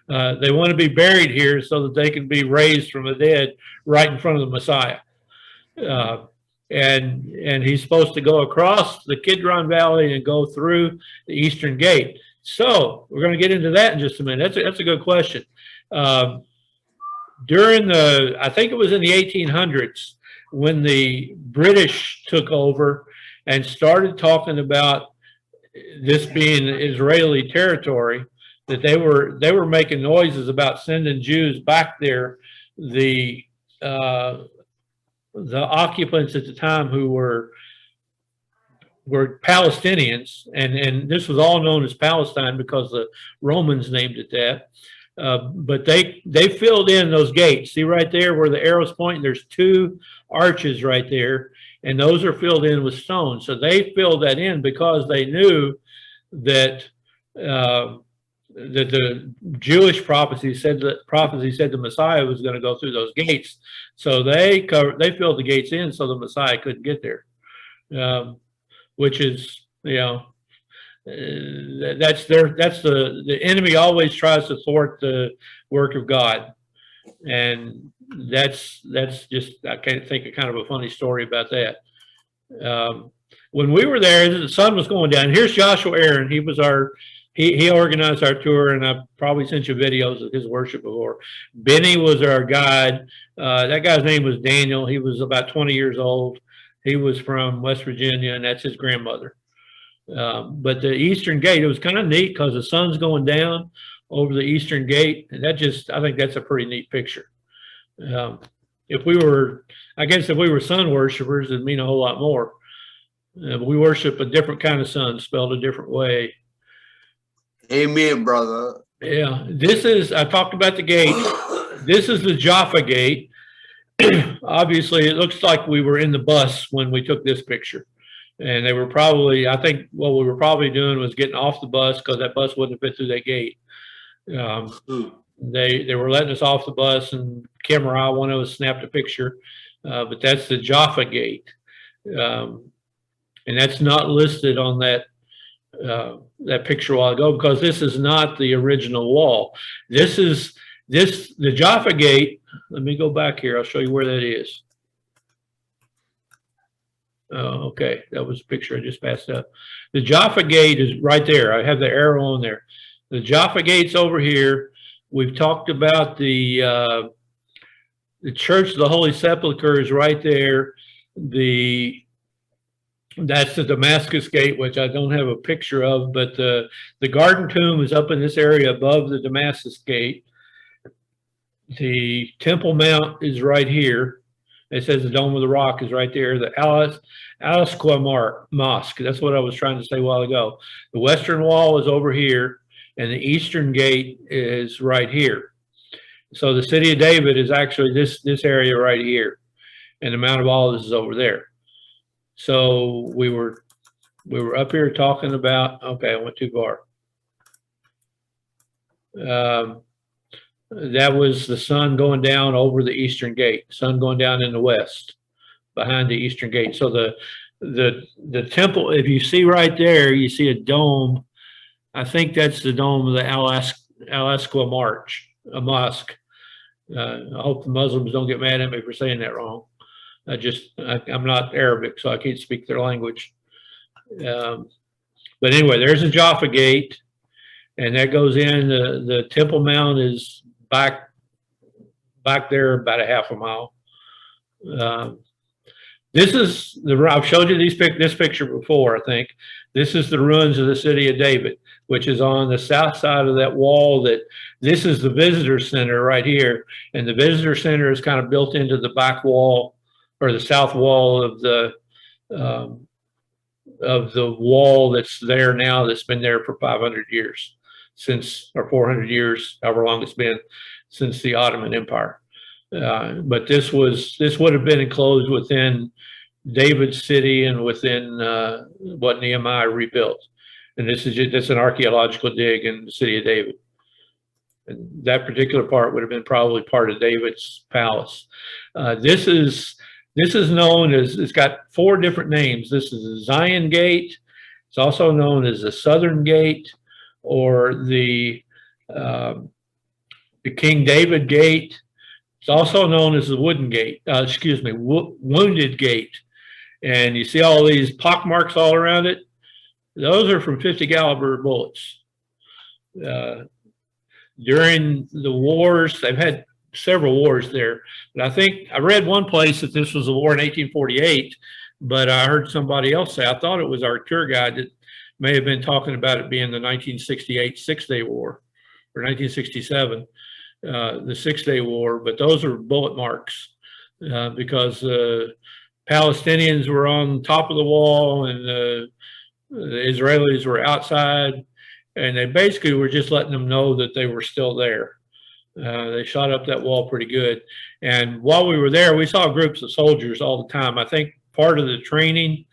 They want to be buried here so that they can be raised from the dead right in front of the Messiah. And he's supposed to go across the Kidron Valley and go through the Eastern Gate. So we're going to get into that in just a minute. That's a good question. During I think it was in the 1800s, when the British took over and started talking about this being Israeli territory, that they were making noises about sending Jews back there. The occupants at the time who were Palestinians, and this was all known as Palestine because the Romans named it that. But they filled in those gates. See right there where the arrow's pointing, there's two arches right there, and those are filled in with stone. So they filled that in because they knew that that the Jewish prophecy said the Messiah was going to go through those gates. So they filled the gates in so the Messiah couldn't get there, which is, that's the enemy always tries to thwart the work of God. And that's just, I can't think of kind of a funny story about that. When we were there, the sun was going down. Here's Joshua Aaron. He was he organized our tour, and I've probably sent you videos of his worship before. Benny was our guide. That guy's name was Daniel. He was about 20 years old. He was from West Virginia, and that's his grandmother. But the Eastern Gate, it was kind of neat because the sun's going down over the Eastern Gate, and I think that's a pretty neat picture. If we were sun worshipers, it'd mean a whole lot more. We worship a different kind of sun, spelled a different way. Amen, brother. Yeah, I talked about the gate. This is the Jaffa Gate. Obviously, it looks like we were in the bus when we took this picture. And they were probably, I think what we were probably doing was getting off the bus because that bus wouldn't fit through that gate. They were letting us off the bus, and Kim or I, one of us snapped a picture. But that's the Jaffa Gate. And that's not listed on that picture a while ago because this is not the original wall. The Jaffa Gate. Let me go back here. I'll show you where that is. Oh, okay, that was a picture I just passed up. The Jaffa Gate is right there. I have the arrow on there. The Jaffa Gate's over here. We've talked about the Church of the Holy Sepulchre is right there. That's the Damascus Gate, which I don't have a picture of, but the Garden Tomb is up in this area above the Damascus Gate. The Temple Mount is right here. It says the Dome of the Rock is right there. The Al-Aqsa Mosque, that's what I was trying to say a while ago. The Western Wall is over here, and the Eastern Gate is right here. So the City of David is actually this area right here, and the Mount of Olives is over there. So we were up here talking about, okay, I went too far. That was the sun going down over the Eastern Gate, sun going down in the west behind the Eastern Gate. So the temple, if you see right there, you see a dome. I think that's the dome of the Al-Aqsa Mosque. I hope the Muslims don't get mad at me for saying that wrong. I'm not Arabic, so I can't speak their language. But anyway, there's a Jaffa Gate, and that goes in. The Temple Mount is back there about a half a mile. I've showed you this picture before, I think. This is the ruins of the City of David, which is on the south side of that wall. This is the visitor center right here, and the visitor center is kind of built into the back wall or the south wall of the wall that's there now, that's been there for 500 years or 400 years, however long it's been since the Ottoman Empire. But this would have been enclosed within David's city and within what Nehemiah rebuilt. And that's an archaeological dig in the City of David. And that particular part would have been probably part of David's palace. This is known as, it's got 4 different names. This is the Zion Gate. It's also known as the Southern Gate, or the King David Gate. It's also known as the Wounded Gate. And you see all these pock marks all around it. Those are from 50 caliber bullets. During the wars, they've had several wars there. But I think I read one place that this was a war in 1848, but I heard somebody else say, I thought it was our tour guide that may have been talking about it being the 1968 Six-Day War, or 1967, the Six-Day War. But those are bullet marks because Palestinians were on top of the wall and the Israelis were outside, and they basically were just letting them know that they were still there. They shot up that wall pretty good. And while we were there, we saw groups of soldiers all the time. I think part of the training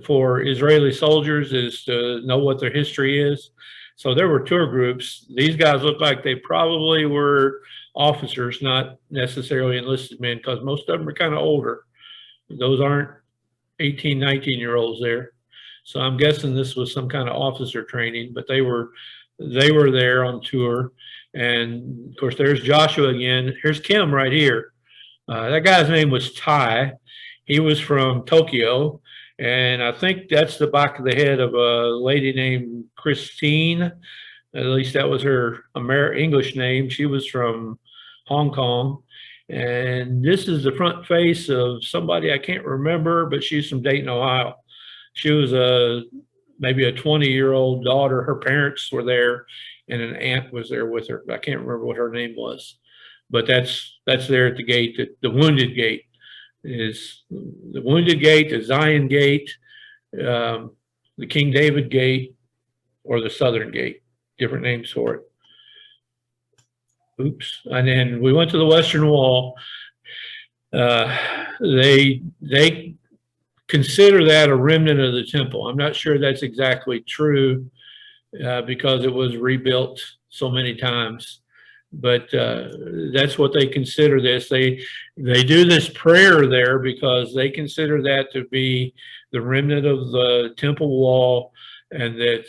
for Israeli soldiers is to know what their history is. So there were tour groups. These guys looked like they probably were officers, not necessarily enlisted men, because most of them are kind of older. Those aren't 18, 19-year-olds there. So I'm guessing this was some kind of officer training, but they were there on tour. And of course, there's Joshua again. Here's Kim right here. That guy's name was Tai. He was from Tokyo. And I think that's the back of the head of a lady named Christine. At least that was her English name. She was from Hong Kong. And this is the front face of somebody I can't remember, but she's from Dayton, Ohio. She was maybe a 20-year-old daughter. Her parents were there, and an aunt was there with her. I can't remember what her name was, but that's there at the gate. The Wounded Gate is the Wounded Gate, the Zion Gate, the King David Gate, or the Southern Gate. Different names for it. Oops. And then we went to the Western Wall. They consider that a remnant of the temple. I'm not sure that's exactly true because it was rebuilt so many times, but that's what they consider this. They do this prayer there because they consider that to be the remnant of the temple wall, and that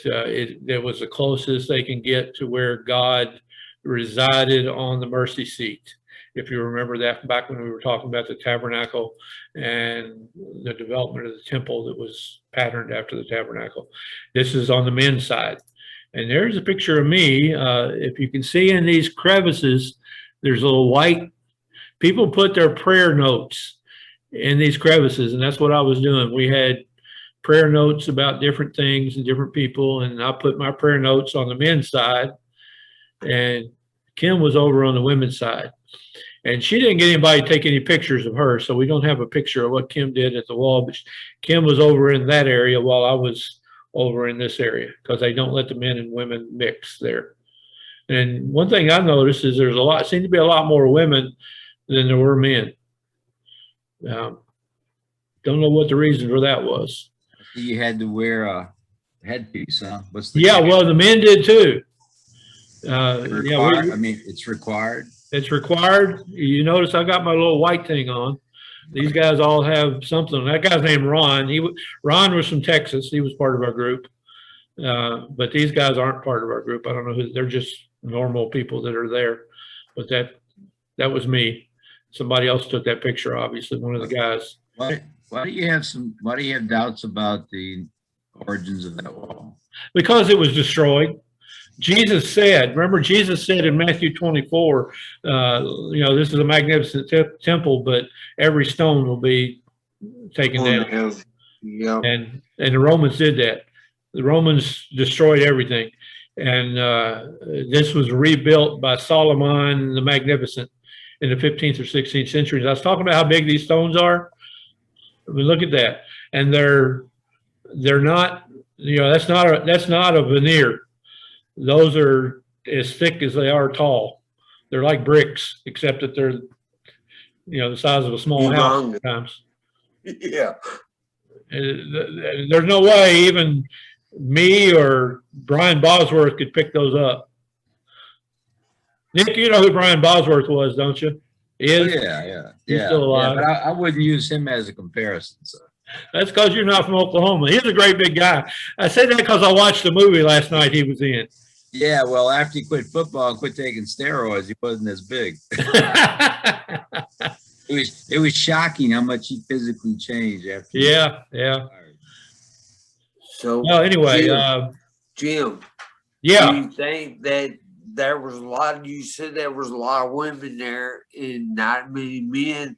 it was the closest they can get to where God resided on the mercy seat. If you remember that back when we were talking about the tabernacle and the development of the temple that was patterned after the tabernacle. This is on the men's side. And there's a picture of me. If you can see in these crevices, there's a little white. People put their prayer notes in these crevices, and that's what I was doing. We had prayer notes about different things and different people, and I put my prayer notes on the men's side, and Kim was over on the women's side. And she didn't get anybody to take any pictures of her, so we don't have a picture of what Kim did at the wall. But Kim was over in that area while I was over in this area, because they don't let the men and women mix there. And one thing I noticed is seemed to be a lot more women than there were men. Don't know what the reason for that was. You had to wear a headpiece, huh? Well, the men did too. I mean, it's required. It's required. You notice I got my little white thing on. These guys all have something. That guy's named Ron. Ron was from Texas. He was part of our group. But these guys aren't part of our group. I don't know who. They're just normal people that are there. But that was me. Somebody else took that picture, obviously, one of the guys. Why do you have doubts about the origins of that wall? Because it was destroyed. Jesus said in Matthew 24, this is a magnificent temple, but every stone will be taken down. Yeah. And the Romans did that. The Romans destroyed everything. And this was rebuilt by Solomon the Magnificent in the 15th or 16th centuries. I was talking about how big these stones are. I mean, look at that. And they're not, that's not a veneer. Those are as thick as they are tall. They're like bricks, except that they're, the size of a small house sometimes. Yeah. There's no way even me or Brian Bosworth could pick those up. Nick, you know who Brian Bosworth was, don't you? He Oh, is. yeah. He's still alive. But I wouldn't use him as a comparison. So. That's because you're not from Oklahoma. He's a great big guy. I say that because I watched the movie last night he was in. Yeah, well, after he quit football and quit taking steroids, he wasn't as big. It was shocking how much he physically changed after. Yeah. So No, anyway, Jim, yeah. do you think that there was a lot? You said there was a lot of women there and not many men.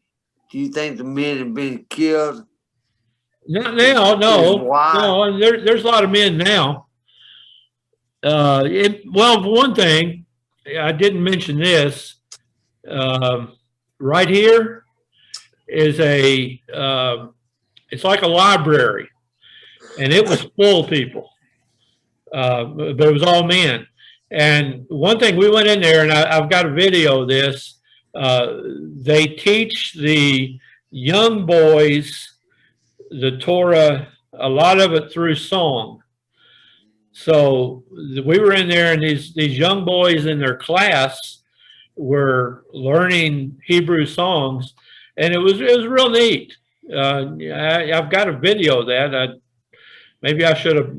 Do you think the men have been killed? Not now, no. Why? No, there's a lot of men now. Well, for one thing, I didn't mention this. Right here is it's like a library, and it was full of people, but it was all men. And one thing, we went in there, and I've got a video of this. They teach the young boys the Torah, a lot of it through song. So we were in there, and these young boys in their class were learning Hebrew songs, and it was real neat. I've got a video of that. Maybe I should have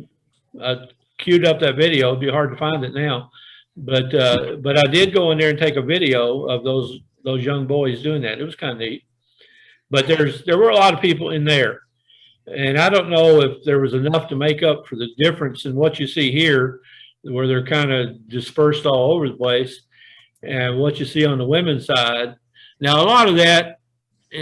queued up that video. It'd be hard to find it now, but I did go in there and take a video of those young boys doing that. It was kind of neat. But there were a lot of people in there. And I don't know if there was enough to make up for the difference in what you see here, where they're kind of dispersed all over the place, and what you see on the women's side. Now, a lot of that,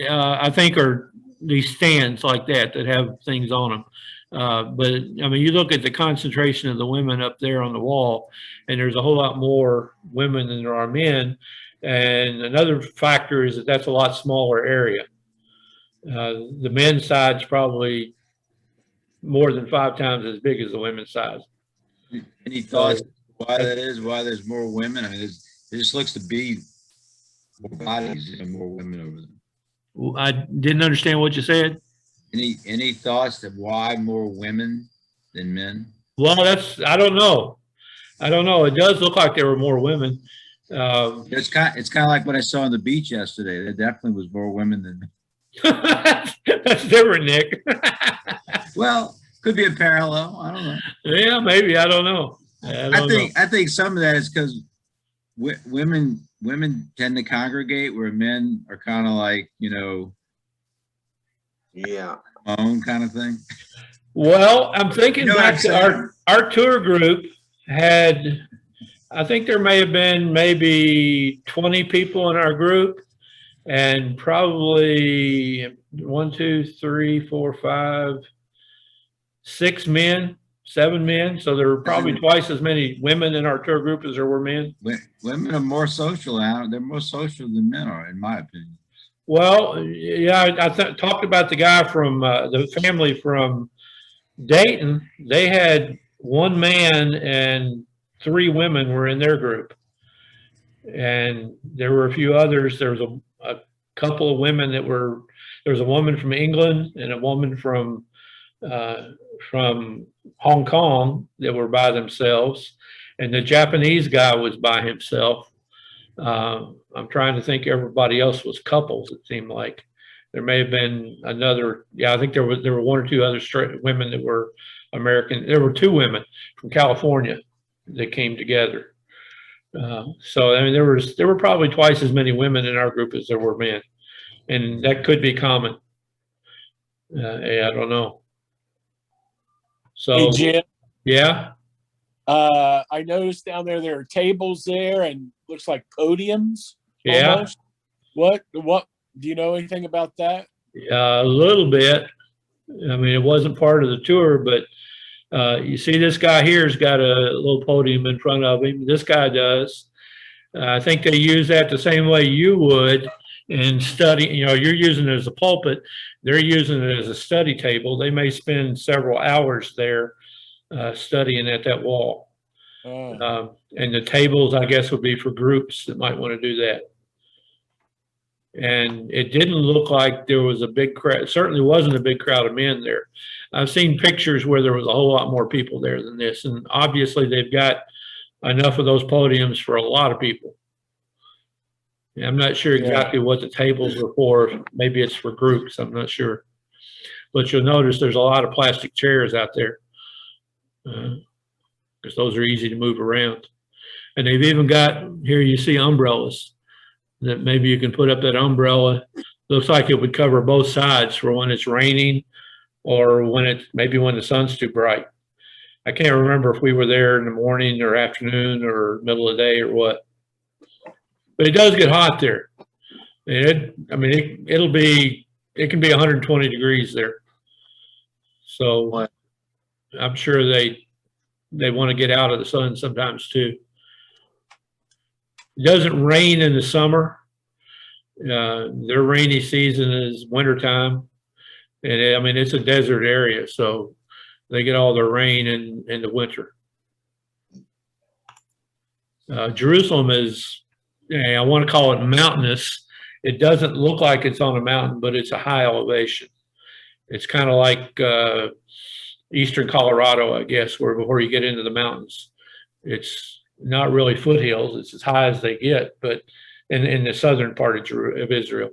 I think, are these stands like that have things on them. But, I mean, you look at the concentration of the women up there on the wall, and there's a whole lot more women than there are men. And another factor is that that's a lot smaller area. The men's side's probably more than 5 times as big as the women's side. Any thoughts why that is? Why there's more women? I mean, it just looks to be more bodies and more women over there. I didn't understand what you said. Any thoughts of why more women than men? Well, I don't know. It does look like there were more women. It's kind of like what I saw on the beach yesterday. There definitely was more women than men. That's different, Nick. Well, could be a parallel. I don't know. Yeah, maybe. I don't know. I think some of that is because women tend to congregate where men are kind of like, Yeah. own kind of thing. Well, I'm thinking You know back to our tour group had, I think there may have been maybe 20 people in our group, and probably 1, 2, 3, 4, 5, 6 men, 7 men. So there were probably twice as many women in our tour group as there were men. Women are more social now. They're more social than men are, in my opinion. Well, yeah, I talked about the guy from the family from Dayton. They had 1 man and 3 women were in their group. And there were a few others. There was a couple of women there was a woman from England and a woman from Hong Kong that were by themselves. And the Japanese guy was by himself. I'm trying to think, everybody else was couples, it seemed like. There may have been another, I think there were 1 or 2 other straight women that were American. There were 2 women from California that came together. So I mean, there were probably twice as many women in our group as there were men, and that could be common. I don't know. So Hey, Jim, yeah, I noticed down there are tables there and looks like podiums. yeah, Almost. What do you know anything about that? a little bit. I mean, it wasn't part of the tour, but you see this guy here's got a little podium in front of him. This guy does. I think they use that the same way you would in study. You're using it as a pulpit. They're using it as a study table. They may spend several hours there studying at that wall. And the tables, I guess, would be for groups that might want to do that. And it didn't look like there was a big crowd. It certainly wasn't a big crowd of men there. I've seen pictures where there was a whole lot more people there than this. And obviously they've got enough of those podiums for a lot of people. I'm not sure exactly what the tables are for. Maybe it's for groups. I'm not sure. But you'll notice there's a lot of plastic chairs out there because those are easy to move around. And they've even got, here you see umbrellas that maybe you can put up that umbrella. Looks like it would cover both sides for when it's raining or maybe when the sun's too bright. I can't remember if we were there in the morning or afternoon or middle of the day or what. But it does get hot there. It can be 120 degrees there. So I'm sure they want to get out of the sun sometimes too. It doesn't rain in the summer. Their rainy season is wintertime. And it's a desert area, so they get all their rain in the winter. Jerusalem is, I want to call it mountainous. It doesn't look like it's on a mountain, but it's a high elevation. It's kind of like eastern Colorado, I guess, where before you get into the mountains. It's not really foothills. It's as high as they get, but in the southern part of Israel.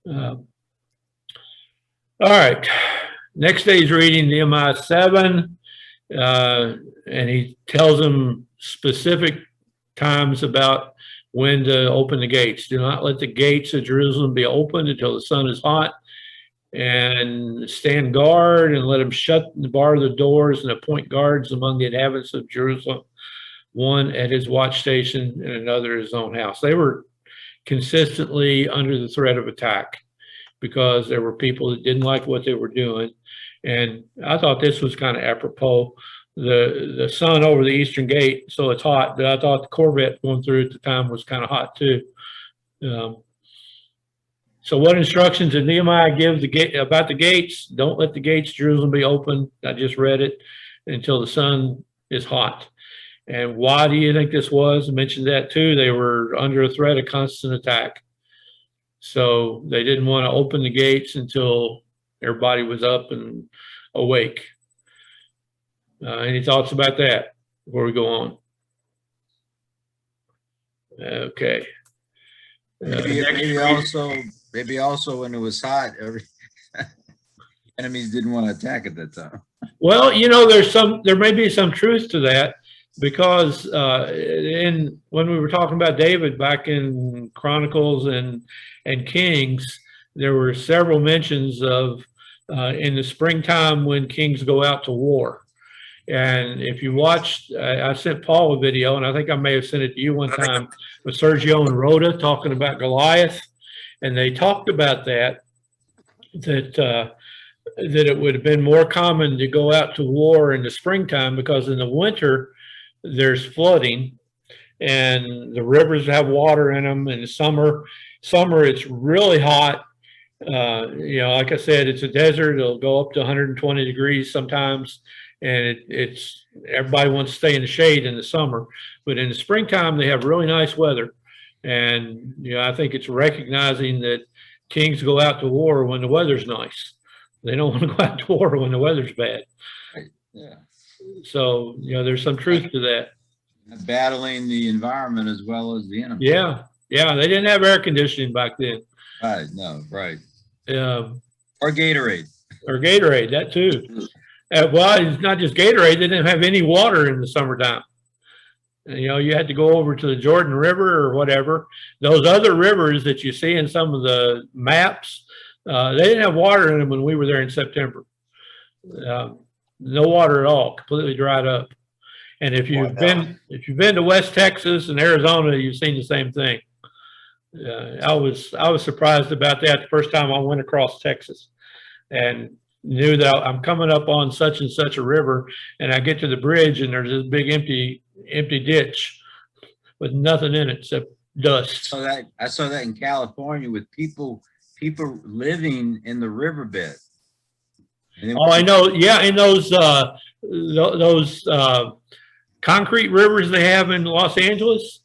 All right. Next day's reading Nehemiah 7, and he tells them specific times about when to open the gates. Do not let the gates of Jerusalem be opened until the sun is hot, and stand guard and let them shut and bar the doors and appoint guards among the inhabitants of Jerusalem, one at his watch station and another at his own house. They were consistently under the threat of attack because there were people that didn't like what they were doing. And I thought this was kind of apropos. The sun over the eastern gate, so it's hot, but I thought the Corvette going through at the time was kind of hot too. So what instructions did Nehemiah give about the gates? Don't let the gates of Jerusalem be open. I just read it until the sun is hot. And why do you think this was? I mentioned that too. They were under a threat of constant attack. So they didn't want to open the gates until everybody was up and awake. Any thoughts about that before we go on? Okay. Maybe also when it was hot, enemies didn't want to attack at that time. Well, there may be some truth to that, because when we were talking about David back in Chronicles and Kings, there were several mentions of in the springtime when kings go out to war. And if you watched, I sent Paul a video, and I think I may have sent it to you one time, with Sergio and Rhoda talking about Goliath. And they talked about that it would have been more common to go out to war in the springtime, because in the winter there's flooding and the rivers have water in them. In the summer it's really hot. Like I said, it's a desert. It'll go up to 120 degrees sometimes, and it's everybody wants to stay in the shade in the summer. But in the springtime they have really nice weather. And I think it's recognizing that kings go out to war when the weather's nice. They don't want to go out to war when the weather's bad. Right. Yeah. So there's some truth to that. Battling the environment as well as the enemy. Yeah. They didn't have air conditioning back then. Right. No. Right. Or Gatorade. That too. Well, it's not just Gatorade. They didn't have any water in the summertime. You had to go over to the Jordan River or whatever. Those other rivers that you see in some of the maps, they didn't have water in them when we were there in September. No water at all, completely dried up. And if you've been to West Texas and Arizona, you've seen the same thing. I was surprised about that the first time I went across Texas, and knew that I'm coming up on such and such a river, and I get to the bridge and there's this big empty ditch with nothing in it except dust. I saw that in California with people living in the riverbed. Oh, I know. Yeah, in those concrete rivers they have in Los Angeles,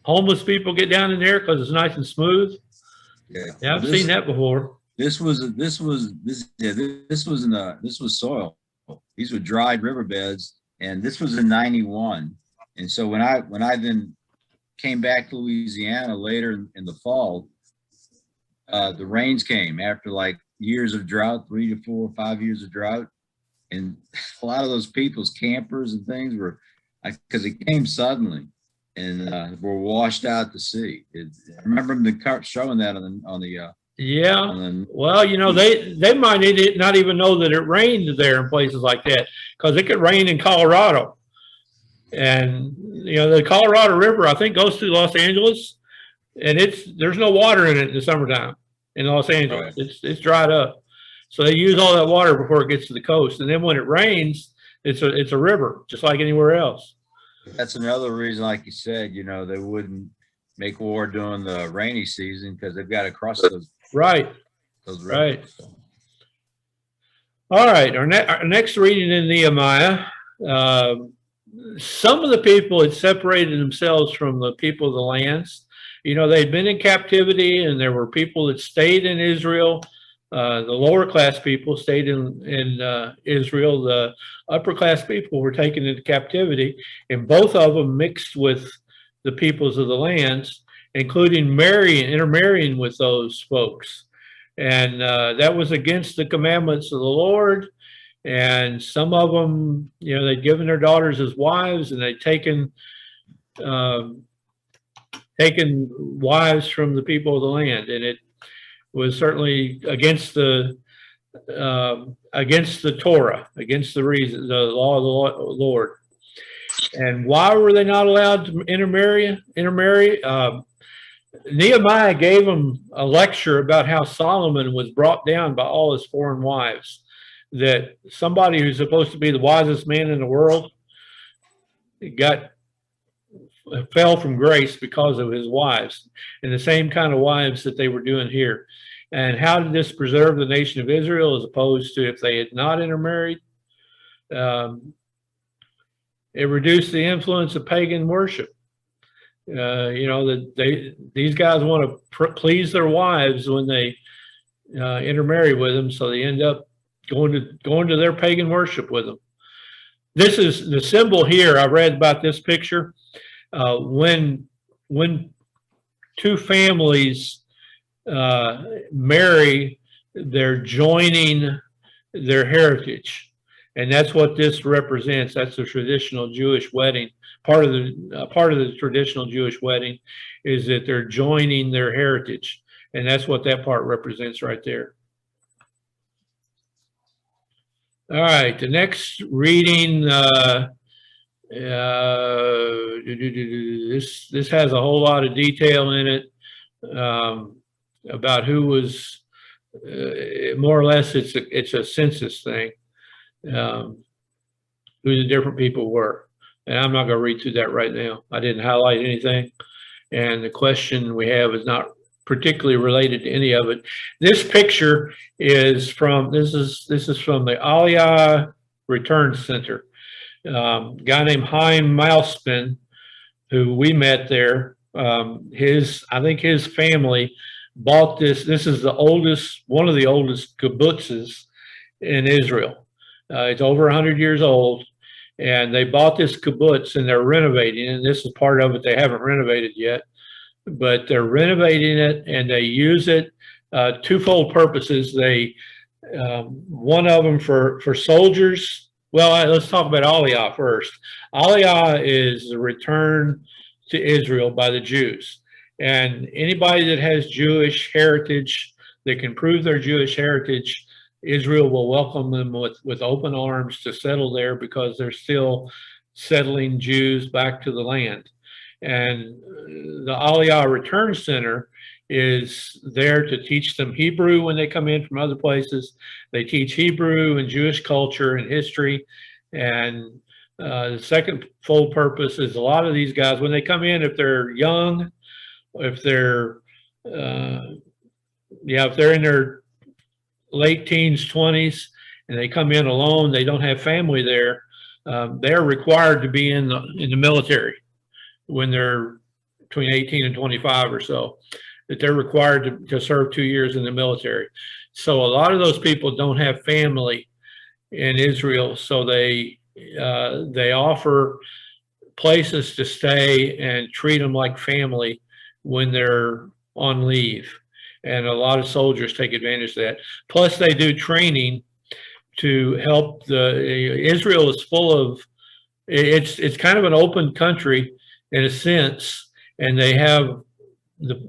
homeless people get down in there because it's nice and smooth. Yeah, I've seen that before. This was soil. These were dried riverbeds, and this was in '91. And so when I then came back to Louisiana later in the fall, the rains came after like years of drought, 3 to 4 or 5 years of drought. And a lot of those people's campers and things were, because it came suddenly, and were washed out to sea. I remember them showing that Yeah. Well, you know, they might not even know that it rained there in places like that, because it could rain in Colorado. And, you know, the Colorado River, I think, goes through Los Angeles, and there's no water in it in the summertime in Los Angeles. Right. It's dried up. So they use all that water before it gets to the coast. And then when it rains, it's a river, just like anywhere else. That's another reason, like you said, you know, they wouldn't make war during the rainy season because they've got to cross those Right. rivers. Right. All right. Our next reading in Nehemiah, some of the people had separated themselves from the people of the lands. You know, they'd been in captivity, and there were people that stayed in Israel. The lower class people stayed in Israel. The upper class people were taken into captivity, and both of them mixed with the peoples of the lands, including intermarrying with those folks. And that was against the commandments of the Lord. And some of them, you know, they'd given their daughters as wives, and they'd taken wives from the people of the land. And it was certainly against the Torah, against the law of the Lord. And why were they not allowed to intermarry? Nehemiah gave them a lecture about how Solomon was brought down by all his foreign wives, that somebody who's supposed to be the wisest man in the world fell from grace because of his wives, and the same kind of wives that they were doing here. And how did this preserve the nation of Israel as opposed to if they had not intermarried? It reduced the influence of pagan worship. You know, that these guys want to please their wives when they intermarry with them, so they end up going to their pagan worship with them. This is the symbol here. I read about this picture. When two families marry, they're joining their heritage, and that's what this represents. That's the traditional Jewish wedding. Part of the traditional Jewish wedding is that they're joining their heritage, and that's what that part represents right there. All right, the next reading. This has a whole lot of detail in it about who was more or less. It's a census thing. Who the different people were. And I'm not going to read through that right now. I didn't highlight anything. And the question we have is not particularly related to any of it. This picture is from, this is from the Aliyah Return Center. Guy named Chaim Malspin, who we met there, I think his family bought this. This is one of the oldest kibbutzes in Israel. It's over 100 years old, and they bought this kibbutz and they're renovating it. And this is part of it. They haven't renovated yet, but they're renovating it, and they use it twofold purposes. One of them for soldiers. Well, let's talk about Aliyah first. Aliyah is the return to Israel by the Jews. And anybody that has Jewish heritage, that can prove their Jewish heritage, Israel will welcome them with open arms to settle there, because they're still settling Jews back to the land. And the Aliyah Return Center is there to teach them Hebrew when they come in from other places. They teach Hebrew and Jewish culture and history. And the second full purpose is a lot of these guys, when they come in, if they're young, if they're if they're in their late teens, 20s, and they come in alone, they don't have family there, they're required to be in the military when they're between 18 and 25 or so, that they're required to serve 2 years in the military. So a lot of those people don't have family in Israel, so they offer places to stay and treat them like family when they're on leave. And a lot of soldiers take advantage of that. Plus, they do training to help Israel is full of, it's kind of an open country in a sense, and they have a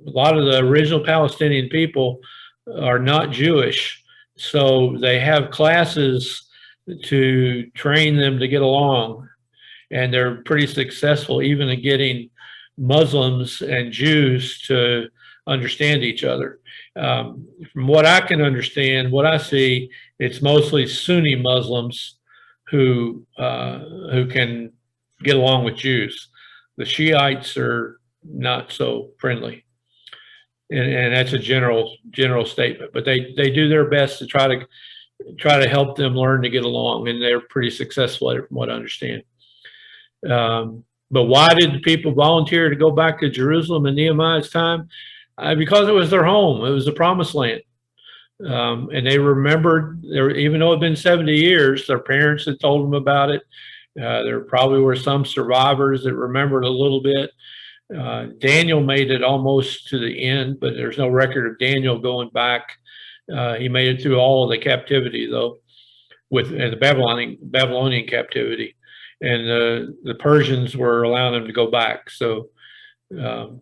lot of the original Palestinian people are not Jewish. So they have classes to train them to get along. And they're pretty successful even in getting Muslims and Jews to understand each other. From what I can understand, what I see, it's mostly Sunni Muslims who can get along with Jews. The Shiites are not so friendly, and that's a general statement. But they do their best to try to help them learn to get along, and they're pretty successful at it, from what I understand. But why did people volunteer to go back to Jerusalem in Nehemiah's time? Because it was their home. It was the promised land. And they remembered, even though it had been 70 years, their parents had told them about it. There probably were some survivors that remembered a little bit. Daniel made it almost to the end, but there's no record of Daniel going back. He made it through all of the captivity, though, with the Babylonian captivity. And the Persians were allowing them to go back. So, that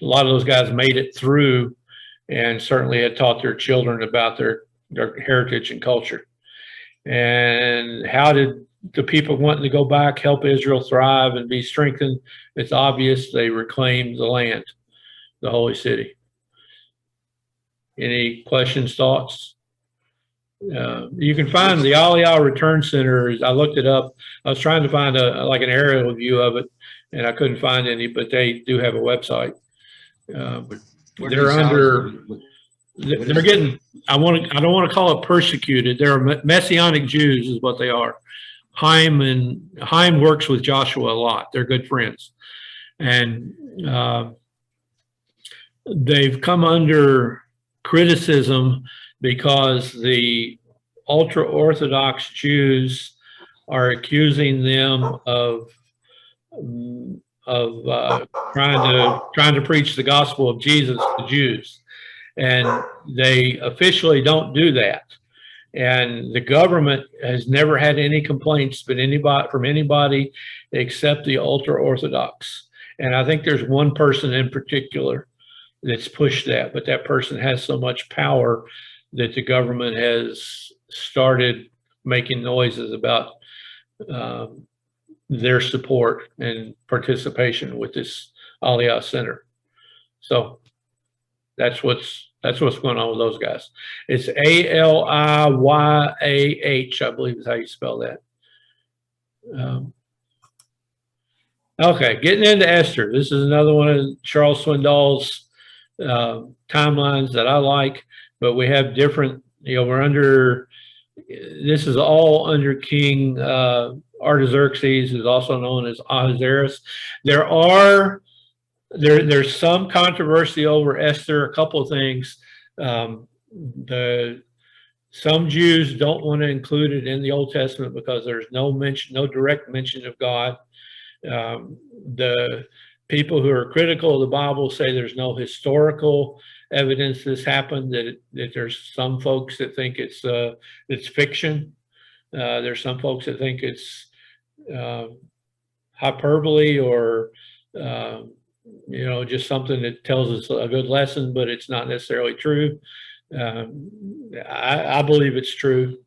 a lot of those guys made it through, and certainly had taught their children about their heritage and culture. And how did the people wanting to go back help Israel thrive and be strengthened? It's obvious. They reclaimed the land, the holy city. Any questions, thoughts? You can find the Aliyah Return Center. I looked it up. I was trying to find like an aerial view of it, and I couldn't find any, but they do have a website. They're under, they're getting, I don't want to call it persecuted. They're Messianic Jews is what they are. Haim works with Joshua a lot. They're good friends. And they've come under criticism because the ultra-Orthodox Jews are accusing them of trying to preach the gospel of Jesus to Jews, and they officially don't do that. And the government has never had any complaints from anybody except the ultra-Orthodox. And I think there's one person in particular that's pushed that, but that person has so much power that the government has started making noises about their support and participation with this Aliyah Center. So that's what's going on with those guys. It's Aliyah, I believe is how you spell that. Okay, getting into Esther. This is another one of Charles Swindoll's timelines that I like, but we have different, we're under, this is all under King Artaxerxes, who's also known as Ahasuerus. There's some controversy over Esther, a couple of things. Some Jews don't want to include it in the Old Testament because there's no direct mention of God. The people who are critical of the Bible say there's no historical evidence this happened, that there's some folks that think it's fiction. There's some folks that think it's hyperbole or just something that tells us a good lesson, but it's not necessarily true. I believe it's true,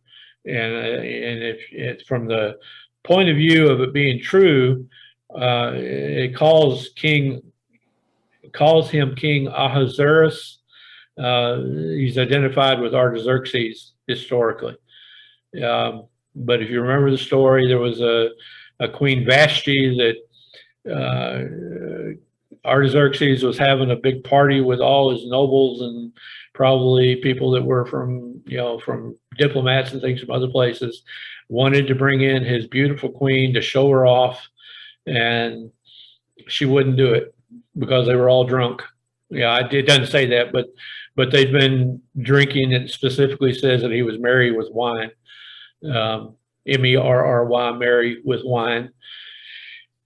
and if it's from the point of view of it being true, it calls him King Ahasuerus. He's identified with Artaxerxes historically. But if you remember the story, there was a Queen Vashti that Artaxerxes was having a big party with all his nobles and probably people that were from diplomats and things from other places, wanted to bring in his beautiful queen to show her off, and she wouldn't do it because they were all drunk. It doesn't say that, but they've been drinking. It specifically says that he was married with wine. Merry, Mary with wine.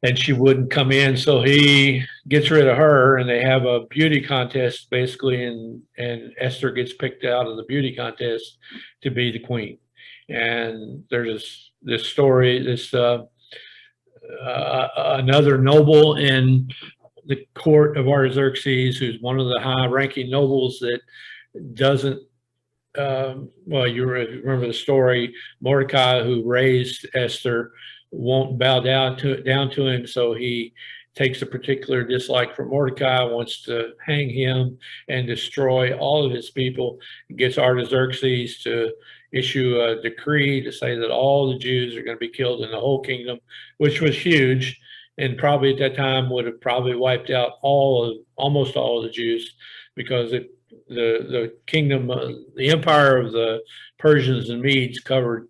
And she wouldn't come in, so he gets rid of her, and they have a beauty contest basically, and Esther gets picked out of the beauty contest to be the queen. And there's this story, another noble in the court of Artaxerxes, who's one of the high-ranking nobles that doesn't. Well, you remember the story. Mordecai, who raised Esther, won't bow down to him, so he takes a particular dislike for Mordecai, wants to hang him and destroy all of his people. He gets Artaxerxes to issue a decree to say that all the Jews are going to be killed in the whole kingdom, which was huge, and probably at that time would have probably wiped out almost all of the Jews, because the kingdom, the empire of the Persians and Medes covered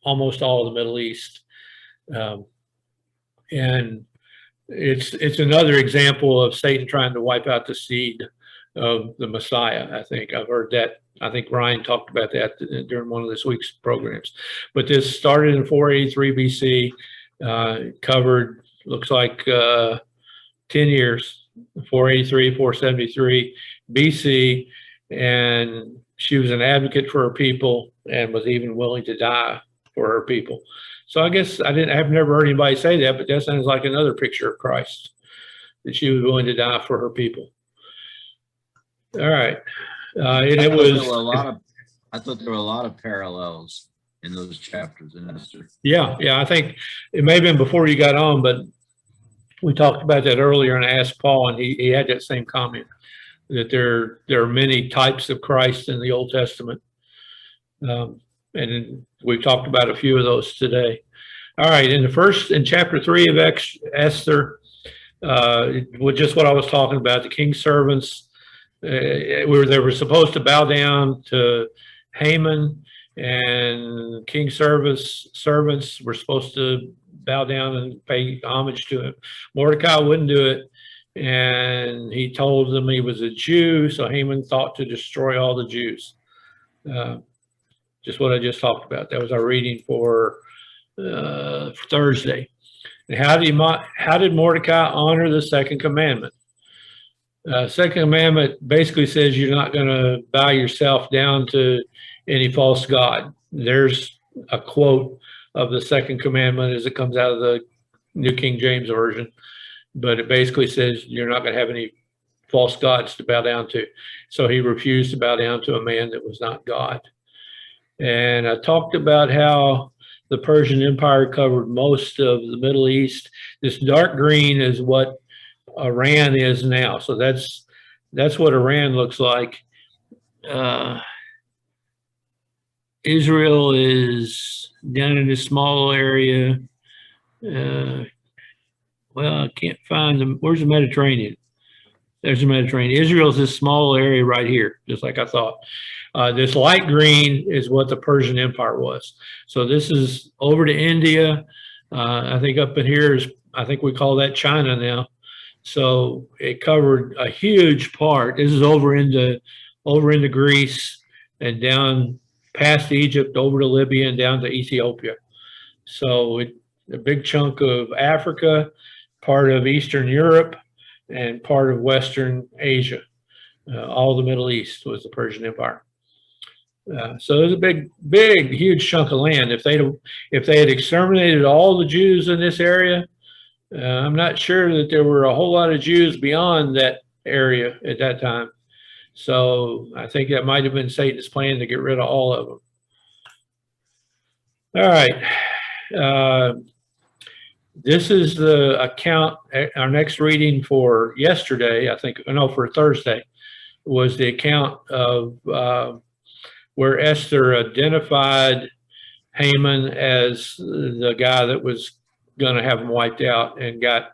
almost all of the Middle East. And it's another example of Satan trying to wipe out the seed of the Messiah. I think I've heard that. I think Ryan talked about that during one of this week's programs. But this started in 483 BC, covered, looks like 10 years, 483, 473 BC. And she was an advocate for her people and was even willing to die for her people. So I guess I've never heard anybody say that, but that sounds like another picture of Christ, that she was willing to die for her people. All right. And it was I thought there were a lot of parallels in those chapters in Esther. Yeah. I think it may have been before you got on, but we talked about that earlier, and I asked Paul, and he had that same comment, that there are many types of Christ in the Old Testament. And we've talked about a few of those today. All right, in chapter 3 of Esther, just what I was talking about, the king's servants, they were supposed to bow down to Haman, and king's servants were supposed to bow down and pay homage to him. Mordecai wouldn't do it, and he told them he was a Jew, so Haman thought to destroy all the Jews. Just what I just talked about. That was our reading for Thursday. And how did Mordecai honor the second commandment? Second commandment basically says you're not going to bow yourself down to any false god. There's a quote of the second commandment as it comes out of the New King James Version, but it basically says you're not going to have any false gods to bow down to. So he refused to bow down to a man that was not God. And I talked about how the Persian Empire covered most of the Middle East. This dark green is what Iran is now. So that's what Iran looks like. Israel is down in this small area. Well, I can't find them. Where's the Mediterranean? There's the Mediterranean. Israel's this small area right here, just like I thought. This light green is what the Persian Empire was. So this is over to India. I think up in here is, I think we call that China now. So it covered a huge part. This is over into Greece and down past Egypt, over to Libya and down to Ethiopia. So a big chunk of Africa, part of Eastern Europe, and part of Western Asia. All the Middle East was the Persian Empire. So there's a big, huge chunk of land. If they had exterminated all the Jews in this area, I'm not sure that there were a whole lot of Jews beyond that area at that time. So I think that might have been Satan's plan to get rid of all of them. All right. This is the account, our next reading for yesterday, for Thursday, was the account of where Esther identified Haman as the guy that was going to have him wiped out, and got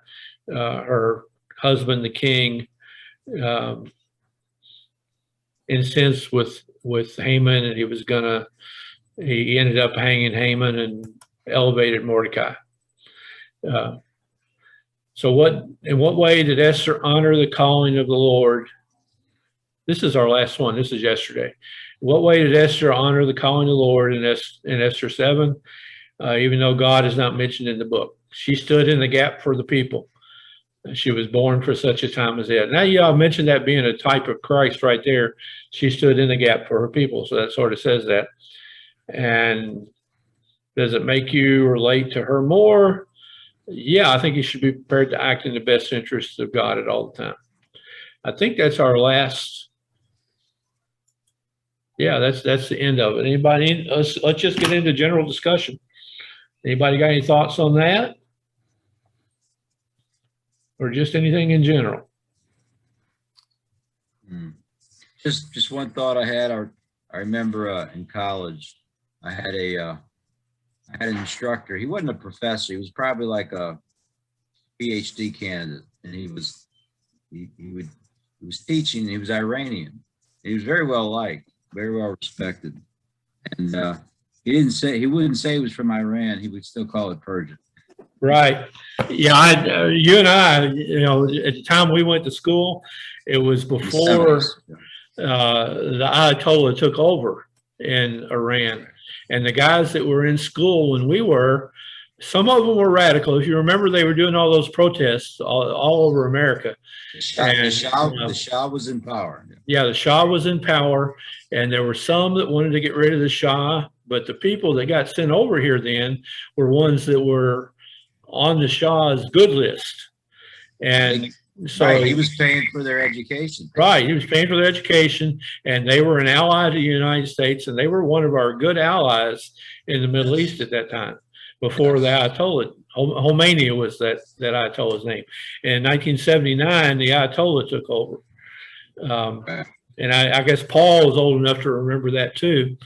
her husband, the king, incensed with Haman, and he ended up hanging Haman and elevated Mordecai. So in what way did Esther honor the calling of the Lord? This is our last one. This is yesterday. What way did Esther honor the calling of the Lord in Esther 7? even though God is not mentioned in the book. She stood in the gap for the people. She was born for such a time as that. Now, y'all mentioned that being a type of Christ right there. She stood in the gap for her people. So that sort of says that. And does it make you relate to her more? Yeah, I think you should be prepared to act in the best interests of God at all the time. I think that's our last. Yeah, that's the end of it. Anybody? Let's just get into general discussion. Anybody got any thoughts on that? Or just anything in general? Just one thought I had. I remember in college, I had an instructor. He wasn't a professor. He was probably like a PhD candidate, and he was teaching. He was Iranian. He was very well liked, very well respected, and he wouldn't say he was from Iran. He would still call it Persian. Right. Yeah. You and I, at the time we went to school, it was before the Ayatollah took over in Iran. And the guys that were in school when we were, some of them were radical. If you remember, they were doing all those protests all over America. The Shah was in power. Yeah, the Shah was in power, and there were some that wanted to get rid of the Shah, but the people that got sent over here then were ones that were on the Shah's good list. And so right, he was paying for their education. Right, he was paying for their education, and they were an ally to the United States, and they were one of our good allies in the Middle East at that time, before the Ayatollah. Khomeini was that Ayatollah's name. In 1979, the Ayatollah took over. And I guess Paul was old enough to remember that too.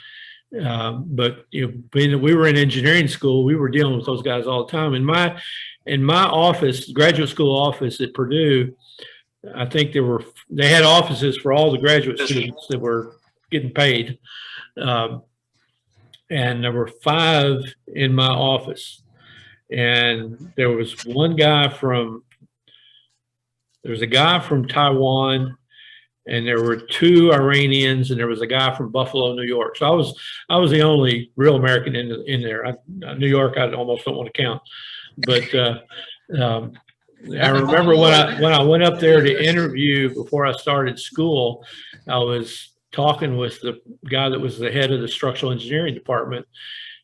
But when we were in engineering school, we were dealing with those guys all the time. In my office, graduate school office at Purdue, I think they had offices for all the graduate students that were getting paid. And there were 5 in my office. And there was a guy from Taiwan, and there were 2 Iranians, and there was a guy from Buffalo, New York. So I was the only real American in there. New York, I almost don't want to count. But I remember when I went up there to interview before I started school, I was talking with the guy that was the head of the structural engineering department,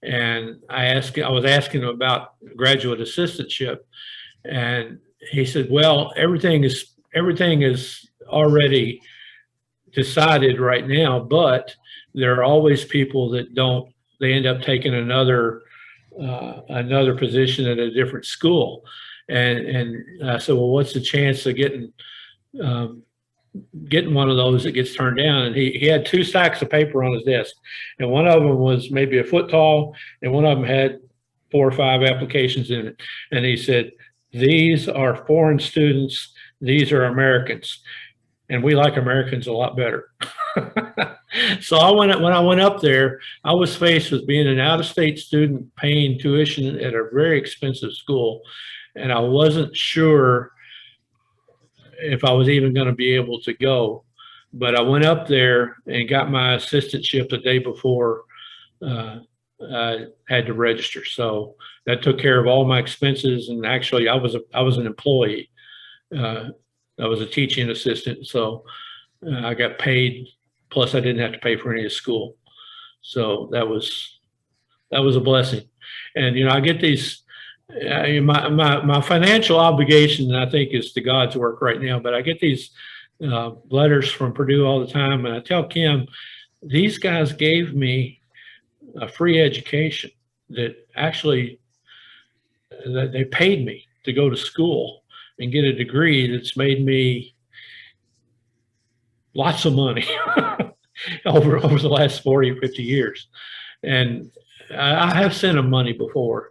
and I was asking him about graduate assistantship, and he said, "Well, everything is already decided right now, but there are always people that don't. They end up taking another position at a different school." And I said, "Well, what's the chance of getting one of those that gets turned down?" And he had 2 stacks of paper on his desk, and one of them was maybe a foot tall, and one of them had 4 or 5 applications in it. And he said, "These are foreign students. These are Americans, and we like Americans a lot better." So when I went up there, I was faced with being an out-of-state student paying tuition at a very expensive school, and I wasn't sure if I was even going to be able to go. But I went up there and got my assistantship the day before I had to register. So that took care of all my expenses. And actually, I was an employee. I was a teaching assistant, so I got paid. Plus, I didn't have to pay for any of school. So that was a blessing. And I get these. My financial obligation, I think, is to God's work right now. But I get these letters from Purdue all the time, and I tell Kim, these guys gave me a free education that actually they paid me to go to school and get a degree that's made me lots of money over the last 40 or 50 years. And I have sent them money before.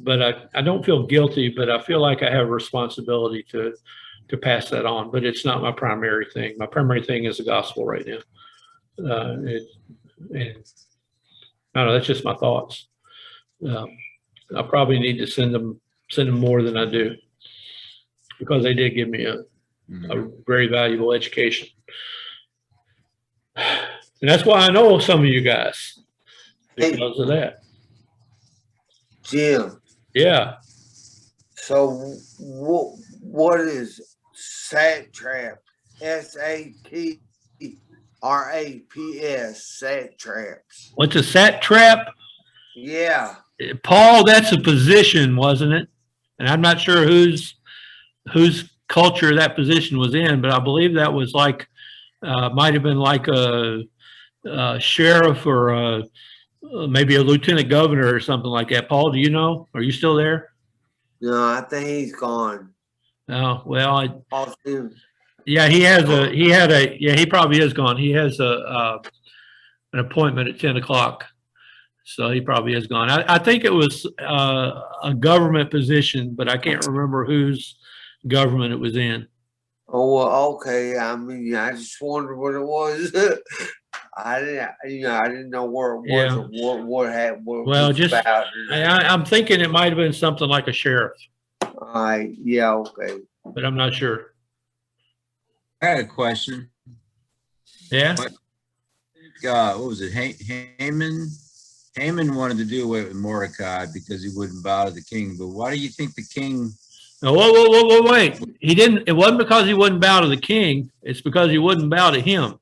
But I don't feel guilty, but I feel like I have a responsibility to pass that on. But it's not my primary thing. My primary thing is the gospel right now. And I don't know, that's just my thoughts. I probably need to send them more than I do, because they did give me a very valuable education. And that's why I know some of you guys, because of that. Jim. Yeah. So what is satrap? SATRAPS, satraps. What's a satrap? Yeah. Paul, that's a position, wasn't it? And I'm not sure whose culture that position was in, but I believe that was like might have been like a sheriff or maybe a lieutenant governor or something like that. Paul, do you know? Are you still there? No, I think he's gone. Oh, well, Austin. yeah, he probably is gone. He has an appointment at 10 o'clock. So he probably is gone. I think it was a government position, but I can't remember whose government it was in. Oh, well, okay. I mean, I just wondered what it was. I didn't know where it was Yeah. or what it Well, was just about. I'm thinking it might have been something like a sheriff, Yeah, okay. but I'm not sure. I had a question. Yeah. What was it? Haman? Haman wanted to do away with Mordecai because he wouldn't bow to the king. But why do you think the king? No, whoa, wait. He didn't. It wasn't because he wouldn't bow to the king. It's because he wouldn't bow to him.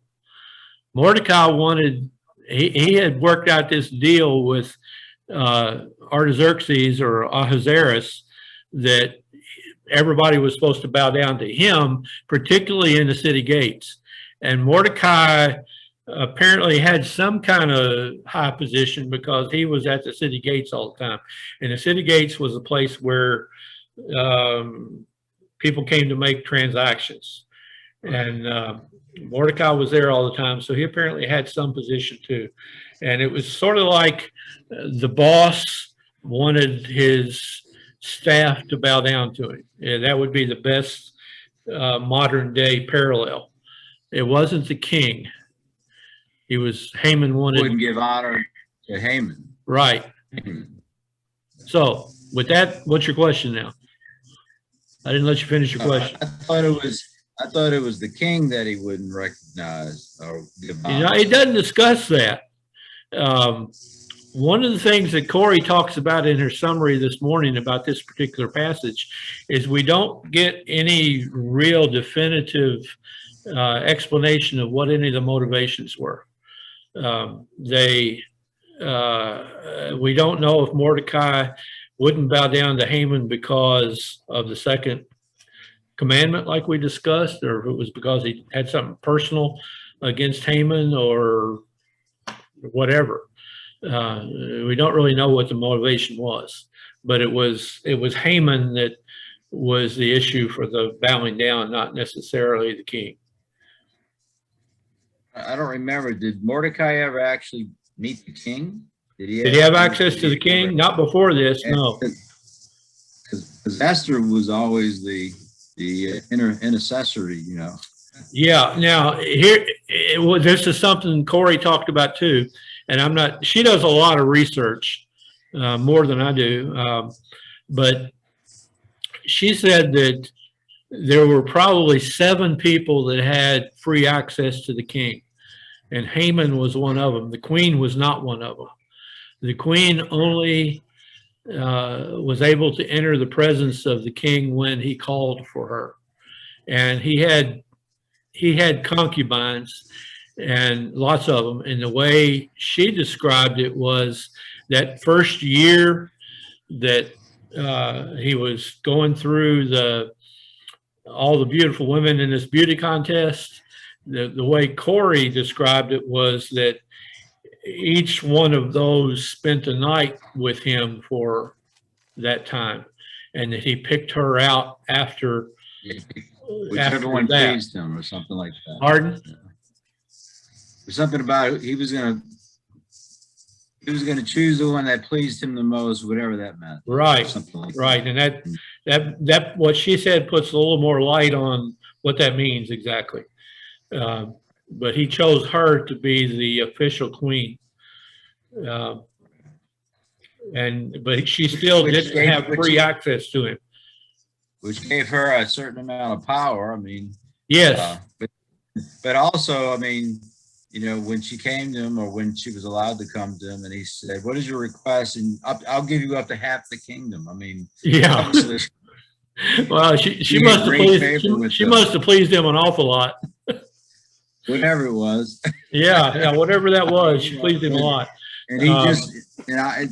Mordecai wanted. He had worked out this deal with Artaxerxes or Ahasuerus that everybody was supposed to bow down to him, particularly in the city gates. And Mordecai apparently had some kind of high position because he was at the city gates all the time. And the city gates was a place where people came to make transactions. And Mordecai was there all the time. So he apparently had some position too. And it was sort of like the boss wanted his staff to bow down to him. And that would be the best modern day parallel. It wasn't the king. He was Haman wanted. Wouldn't give honor to Haman. Right. So with that, what's your question now? I didn't let you finish your question. I thought it was the king that he wouldn't recognize or give honor. You know, it doesn't discuss that. One of the things that Corey talks about in her summary this morning about this particular passage is we don't get any real definitive explanation of what any of the motivations were. We don't know if Mordecai wouldn't bow down to Haman because of the second commandment, like we discussed, or if it was because he had something personal against Haman or whatever. We don't really know what the motivation was, but it was Haman that was the issue for the bowing down, not necessarily the king. I don't remember. Did Mordecai ever actually meet the king? Did he have access to the king? Not before this, no. Because Esther was always the intercessory, you know. Yeah. Now here, this is something Corey talked about too, and she does a lot of research, more than I do, but she said that there were probably 7 people that had free access to the king, and Haman was one of them. The queen was not one of them. The queen only was able to enter the presence of the king when he called for her, and he had concubines, and lots of them. And the way she described it was that first year that he was going through all the beautiful women in this beauty contest, the way Corey described it was that each one of those spent a night with him for that time, and that he picked her out after Whichever one that. pleased him or something like that. Pardon? Yeah. There's something about it. He was gonna choose the one that pleased him the most, whatever that meant. Right. Something like Right. that. And that what she said puts a little more light on what that means exactly. But he chose her to be the official queen. But she still didn't have free access to him. Which gave her a certain amount of power. I mean, Yes. but also, I mean, you know, when she came to him or when she was allowed to come to him, and he said, "What is your request?" And I'll give you up to half the kingdom. I mean, Yeah. obviously, Well, she She must had have great pleased, favor with she them. must have pleased him an awful lot. whatever it was. Yeah, whatever that was, she pleased him a lot. And he just, and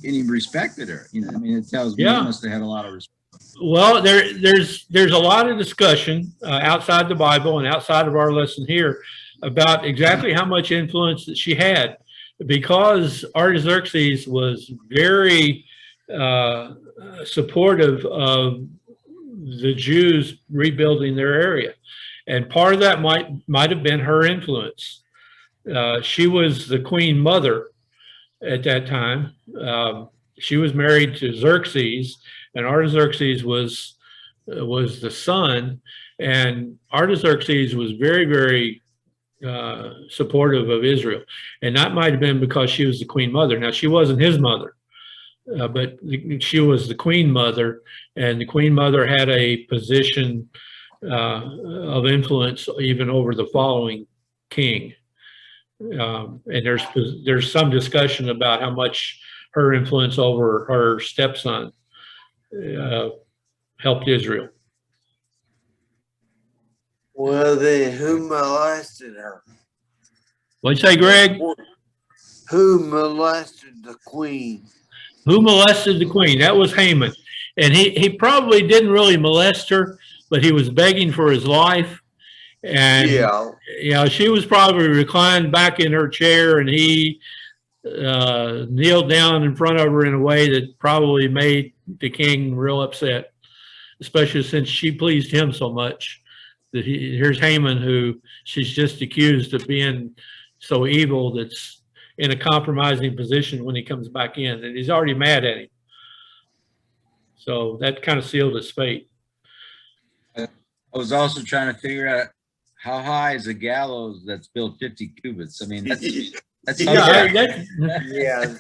he respected her. You know, I mean, it tells me he Yeah. must have had a lot of respect. Well, there's a lot of discussion outside the Bible and outside of our lesson here about exactly how much influence that she had, because Artaxerxes was very supportive of the Jews rebuilding their area, and part of that might have been her influence. She was the queen mother at that time. She was married to Xerxes, and Artaxerxes was the son, and Artaxerxes was very, very supportive of Israel, and that might have been because she was the queen mother. Now, she wasn't his mother, but she was the queen mother, and the queen mother had a position of influence even over the following king. And there's some discussion about how much her influence over her stepson helped Israel. Well, then who molested her? What'd you say, Greg? Who molested the queen? Who molested the queen? That was Haman. And he probably didn't really molest her, but he was begging for his life. And, Yeah. you know, she was probably reclined back in her chair, and he kneeled down in front of her in a way that probably made the king real upset, especially since she pleased him so much. That here's Haman, who she's just accused of being so evil, that's in a compromising position when he comes back in, and he's already mad at him. So that kind of sealed his fate. I was also trying to figure out how high is a gallows that's built 50 cubits. I mean, that's Yeah.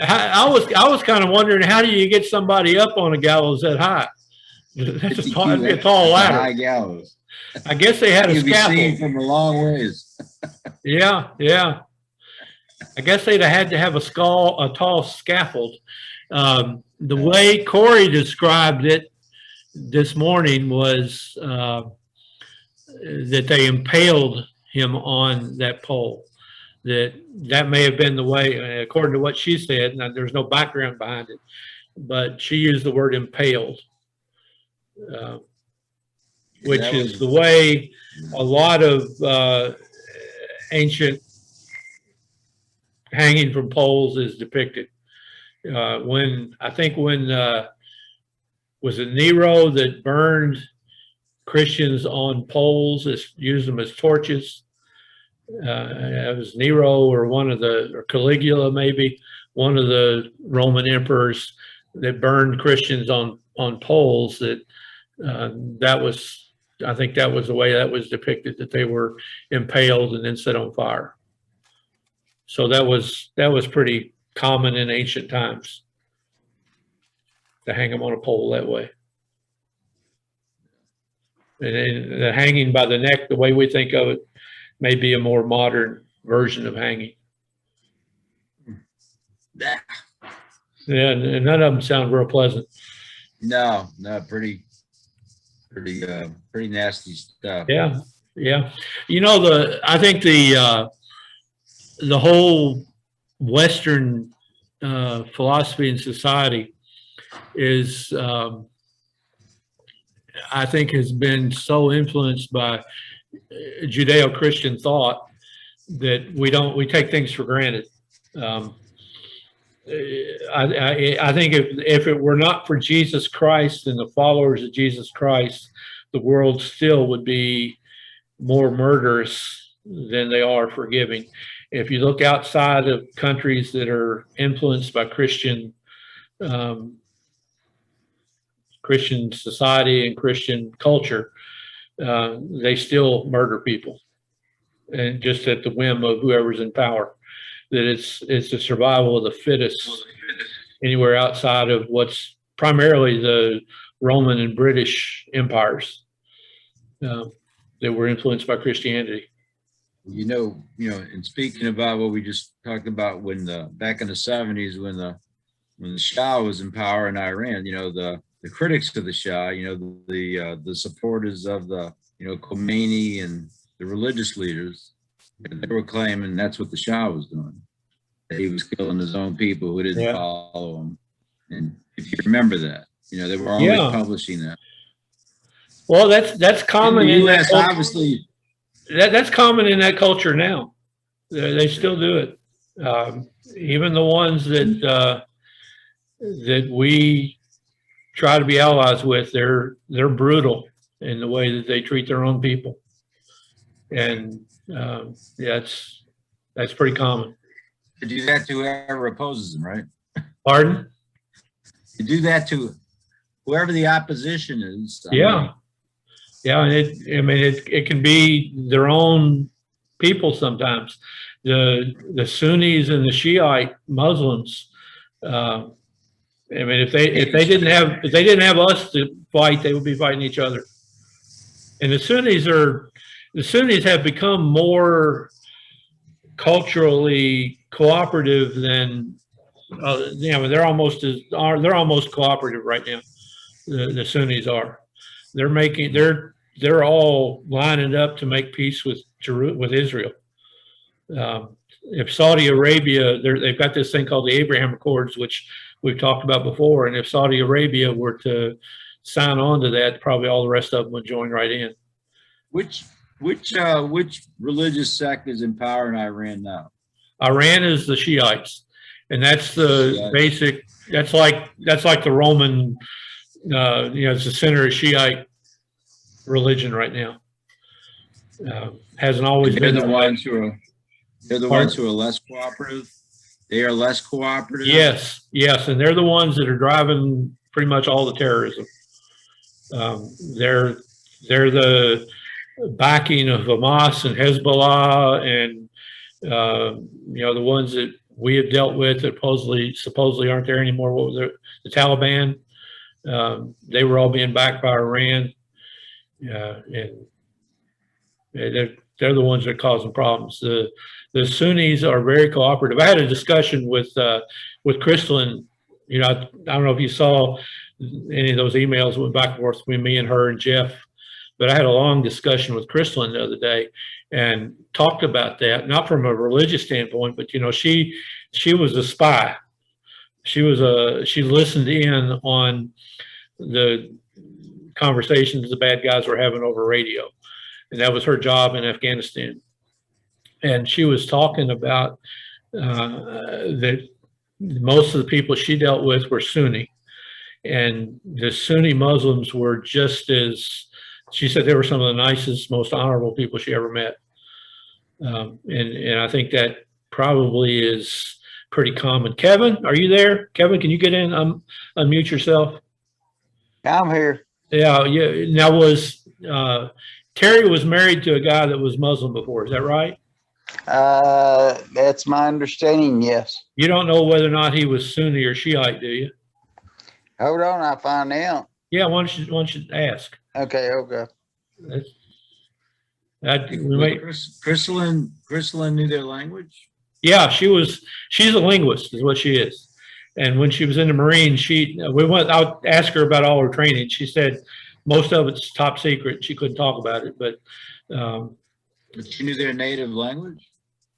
I was kind of wondering, how do you get somebody up on a gallows that high? That's a tall ladder. High gallows. I guess they had a You'd be seen scaffold. from a long ways. Yeah. I guess they'd have had to have a tall scaffold. The way Corey described it this morning was that they impaled him on that pole. That may have been the way, according to what she said. Now, there's no background behind it, but she used the word impaled, which is the way a lot of ancient hanging from poles is depicted. When was it Nero that burned Christians on poles, used them as torches? It was Nero or Caligula, maybe one of the Roman emperors that burned Christians on poles. I think that was the way that was depicted, that they were impaled and then set on fire. So that was pretty common in ancient times, to hang them on a pole that way. And then the hanging by the neck, the way we think of it, may be a more modern version of hanging. Yeah, and none of them sound real pleasant. No, pretty nasty stuff. Yeah. You know, I think the whole Western philosophy and society is, I think, has been so influenced by Judeo-Christian thought that we take things for granted. I think if it were not for Jesus Christ and the followers of Jesus Christ, the world still would be more murderous than they are forgiving. If you look outside of countries that are influenced by Christian society and Christian culture, they still murder people, and just at the whim of whoever's in power. That it's the survival of the fittest anywhere outside of what's primarily the Roman and British empires that were influenced by Christianity. And speaking about what we just talked about back in the 70s when the Shah was in power in Iran, the critics of the Shah, the supporters of the, Khomeini and the religious leaders, they were claiming that's what the Shah was doing. That he was killing his own people who didn't Yeah. follow him. And if you remember that, they were always Yeah. publishing that. Well, that's common in in the that US, culture. obviously. That's common in that culture now. They still do it. Even the ones that we try to be allies with, they're brutal in the way that they treat their own people, and that's pretty common. To do that to whoever opposes them, right? Pardon? To do that to whoever the opposition is. Yeah. And it can be their own people sometimes. The Sunnis and the Shiite Muslims. If they didn't have us to fight, they would be fighting each other. And the Sunnis have become more culturally cooperative than they're almost cooperative right now. The Sunnis are. They're all lining up to make peace with Israel. If Saudi Arabia, they've got this thing called the Abraham Accords, which we've talked about before, and if Saudi Arabia were to sign on to that, probably all the rest of them would join right in. Which religious sect is in power in Iran now? Iran is the Shiites, and that's the basic. That's like the Roman. It's the center of Shiite religion right now. Hasn't always been the ones who are. They're the ones who are less cooperative. They are less cooperative. Yes, and they're the ones that are driving pretty much all the terrorism. They're the backing of Hamas and Hezbollah, and the ones that we have dealt with that supposedly aren't there anymore. What was the Taliban? They were all being backed by Iran, and they're the ones that are causing problems. The Sunnis are very cooperative. I had a discussion with Crystalline. I don't know if you saw any of those emails that went back and forth between me and her and Jeff, but I had a long discussion with Crystalline the other day and talked about that, not from a religious standpoint, but she was a spy. She listened in on the conversations the bad guys were having over radio, and that was her job in Afghanistan. And she was talking about that most of the people she dealt with were Sunni, and the Sunni Muslims were just as, she said, they were some of the nicest, most honorable people she ever met. And I think that probably is pretty common. Kevin, are you there? Kevin, can you get in? Unmute yourself. I'm here. Yeah. Now Terry was married to a guy that was Muslim before. Is that right? That's my understanding. Yes. You don't know whether or not he was Sunni or Shiite, do you? Hold on, I'll find out. Yeah. Why don't you ask? Okay. Crystalline knew their language. Yeah, she's a linguist, is what she is. And when she was in the Marines, we went out, asked her about all her training. She said most of it's top secret. She couldn't talk about it, but she knew their native language.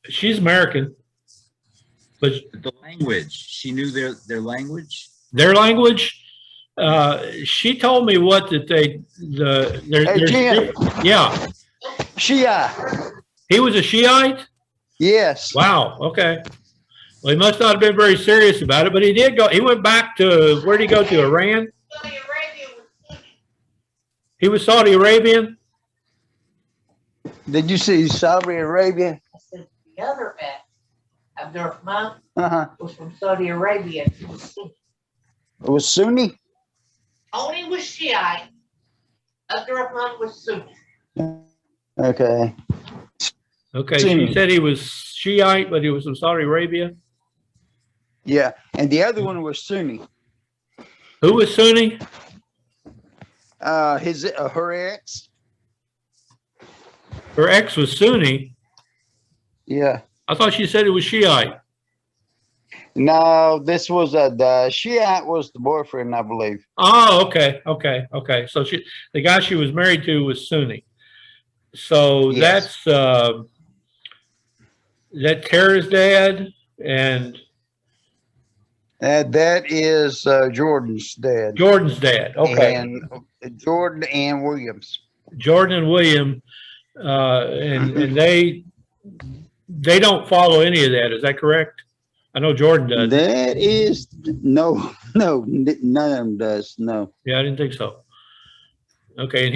She's American, but the language, she knew their language. Their language. She told me yeah. Shiite. He was a Shiite? Yes. Wow. Okay. Well, he must not have been very serious about it, but he did go. He went back to, where did he go to? Iran? Saudi Arabia. He was Saudi Arabian? Did you see Saudi Arabia? I said the other Abdurrahman Uh-huh. was from Saudi Arabia. It was Sunni? Tony was Shiite. Abdurrahman was Sunni. Okay. Okay. Sunni. She said he was Shiite, but he was from Saudi Arabia. Yeah. And the other one was Sunni. Who was Sunni? Her ex. Her ex was Sunni. Yeah. I thought she said it was Shiite. No, this was the Shiite was the boyfriend, I believe. Oh, okay. So the guy she was married to was Sunni. So Yes. that's that Tara's dad and That is Jordan's dad. Jordan's dad. Okay. And Jordan and Williams. Jordan and William, and they don't follow any of that. Is that correct? I know Jordan does. That is no, none of them does. No. Yeah, I didn't think so. Okay, and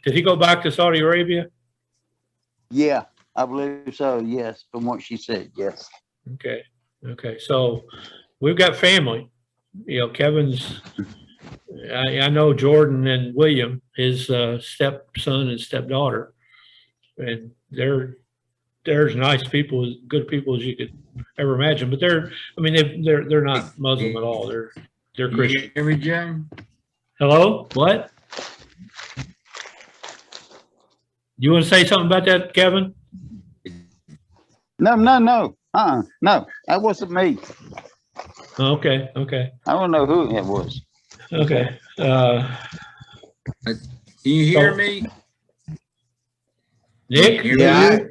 did he go back to Saudi Arabia? Yeah, I believe so. Yes, from what she said. Yes. Okay. So we've got family. You know, Kevin's. I know Jordan and William, his stepson and stepdaughter, and they're as nice people, as good people as you could ever imagine. But they're not Muslim at all. They're Christian. You hear me, Jim? Hello? What? You want to say something about that, Kevin? No. No, that wasn't me. Okay. I don't know who it was. Okay. Can you hear me? Nick? You hear Yeah. me?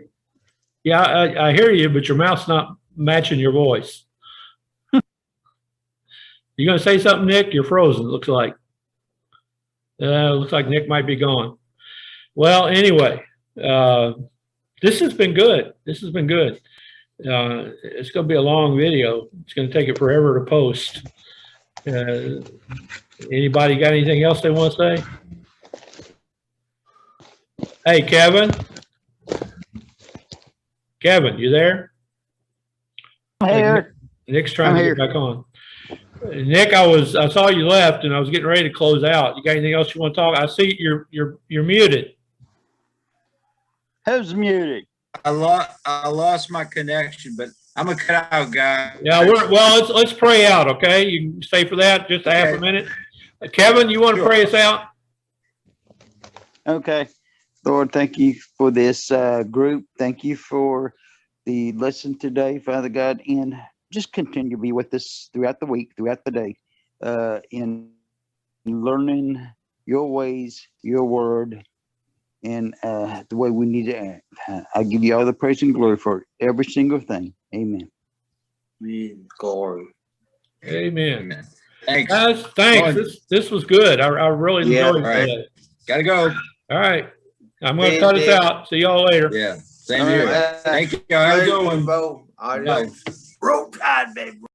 Yeah, I hear you, but your mouth's not matching your voice. You gonna say something, Nick? You're frozen, it looks like. Looks like Nick might be gone. Well, anyway, this has been good. It's gonna be a long video. It's gonna take it forever to post. Anybody got anything else they want to say? Hey, Kevin, you there? I'm here. Nick's trying I'm to here. get back on. Nick, I saw you left and I was getting ready to close out. You got anything else you want to talk? I see you're muted. Who's muted? I lost my connection, but I'm a cutout guy. Yeah, let's pray out, okay? You can stay for that, just a half a minute. Kevin, you want to pray us out? Okay. Lord, thank you for this group. Thank you for the lesson today, Father God, and just continue to be with us throughout the week, throughout the day, in learning your ways, your word, and the way we need to act. I give you all the praise and glory for every single thing. Amen. Glory. Amen. Amen. Thanks. Guys, thanks. This was good. I really enjoyed right. it. Gotta go. All right. I'm going to cut us out. See y'all later. Yeah. Same All here. right. Thank you. How you doing? Roll Tide, baby.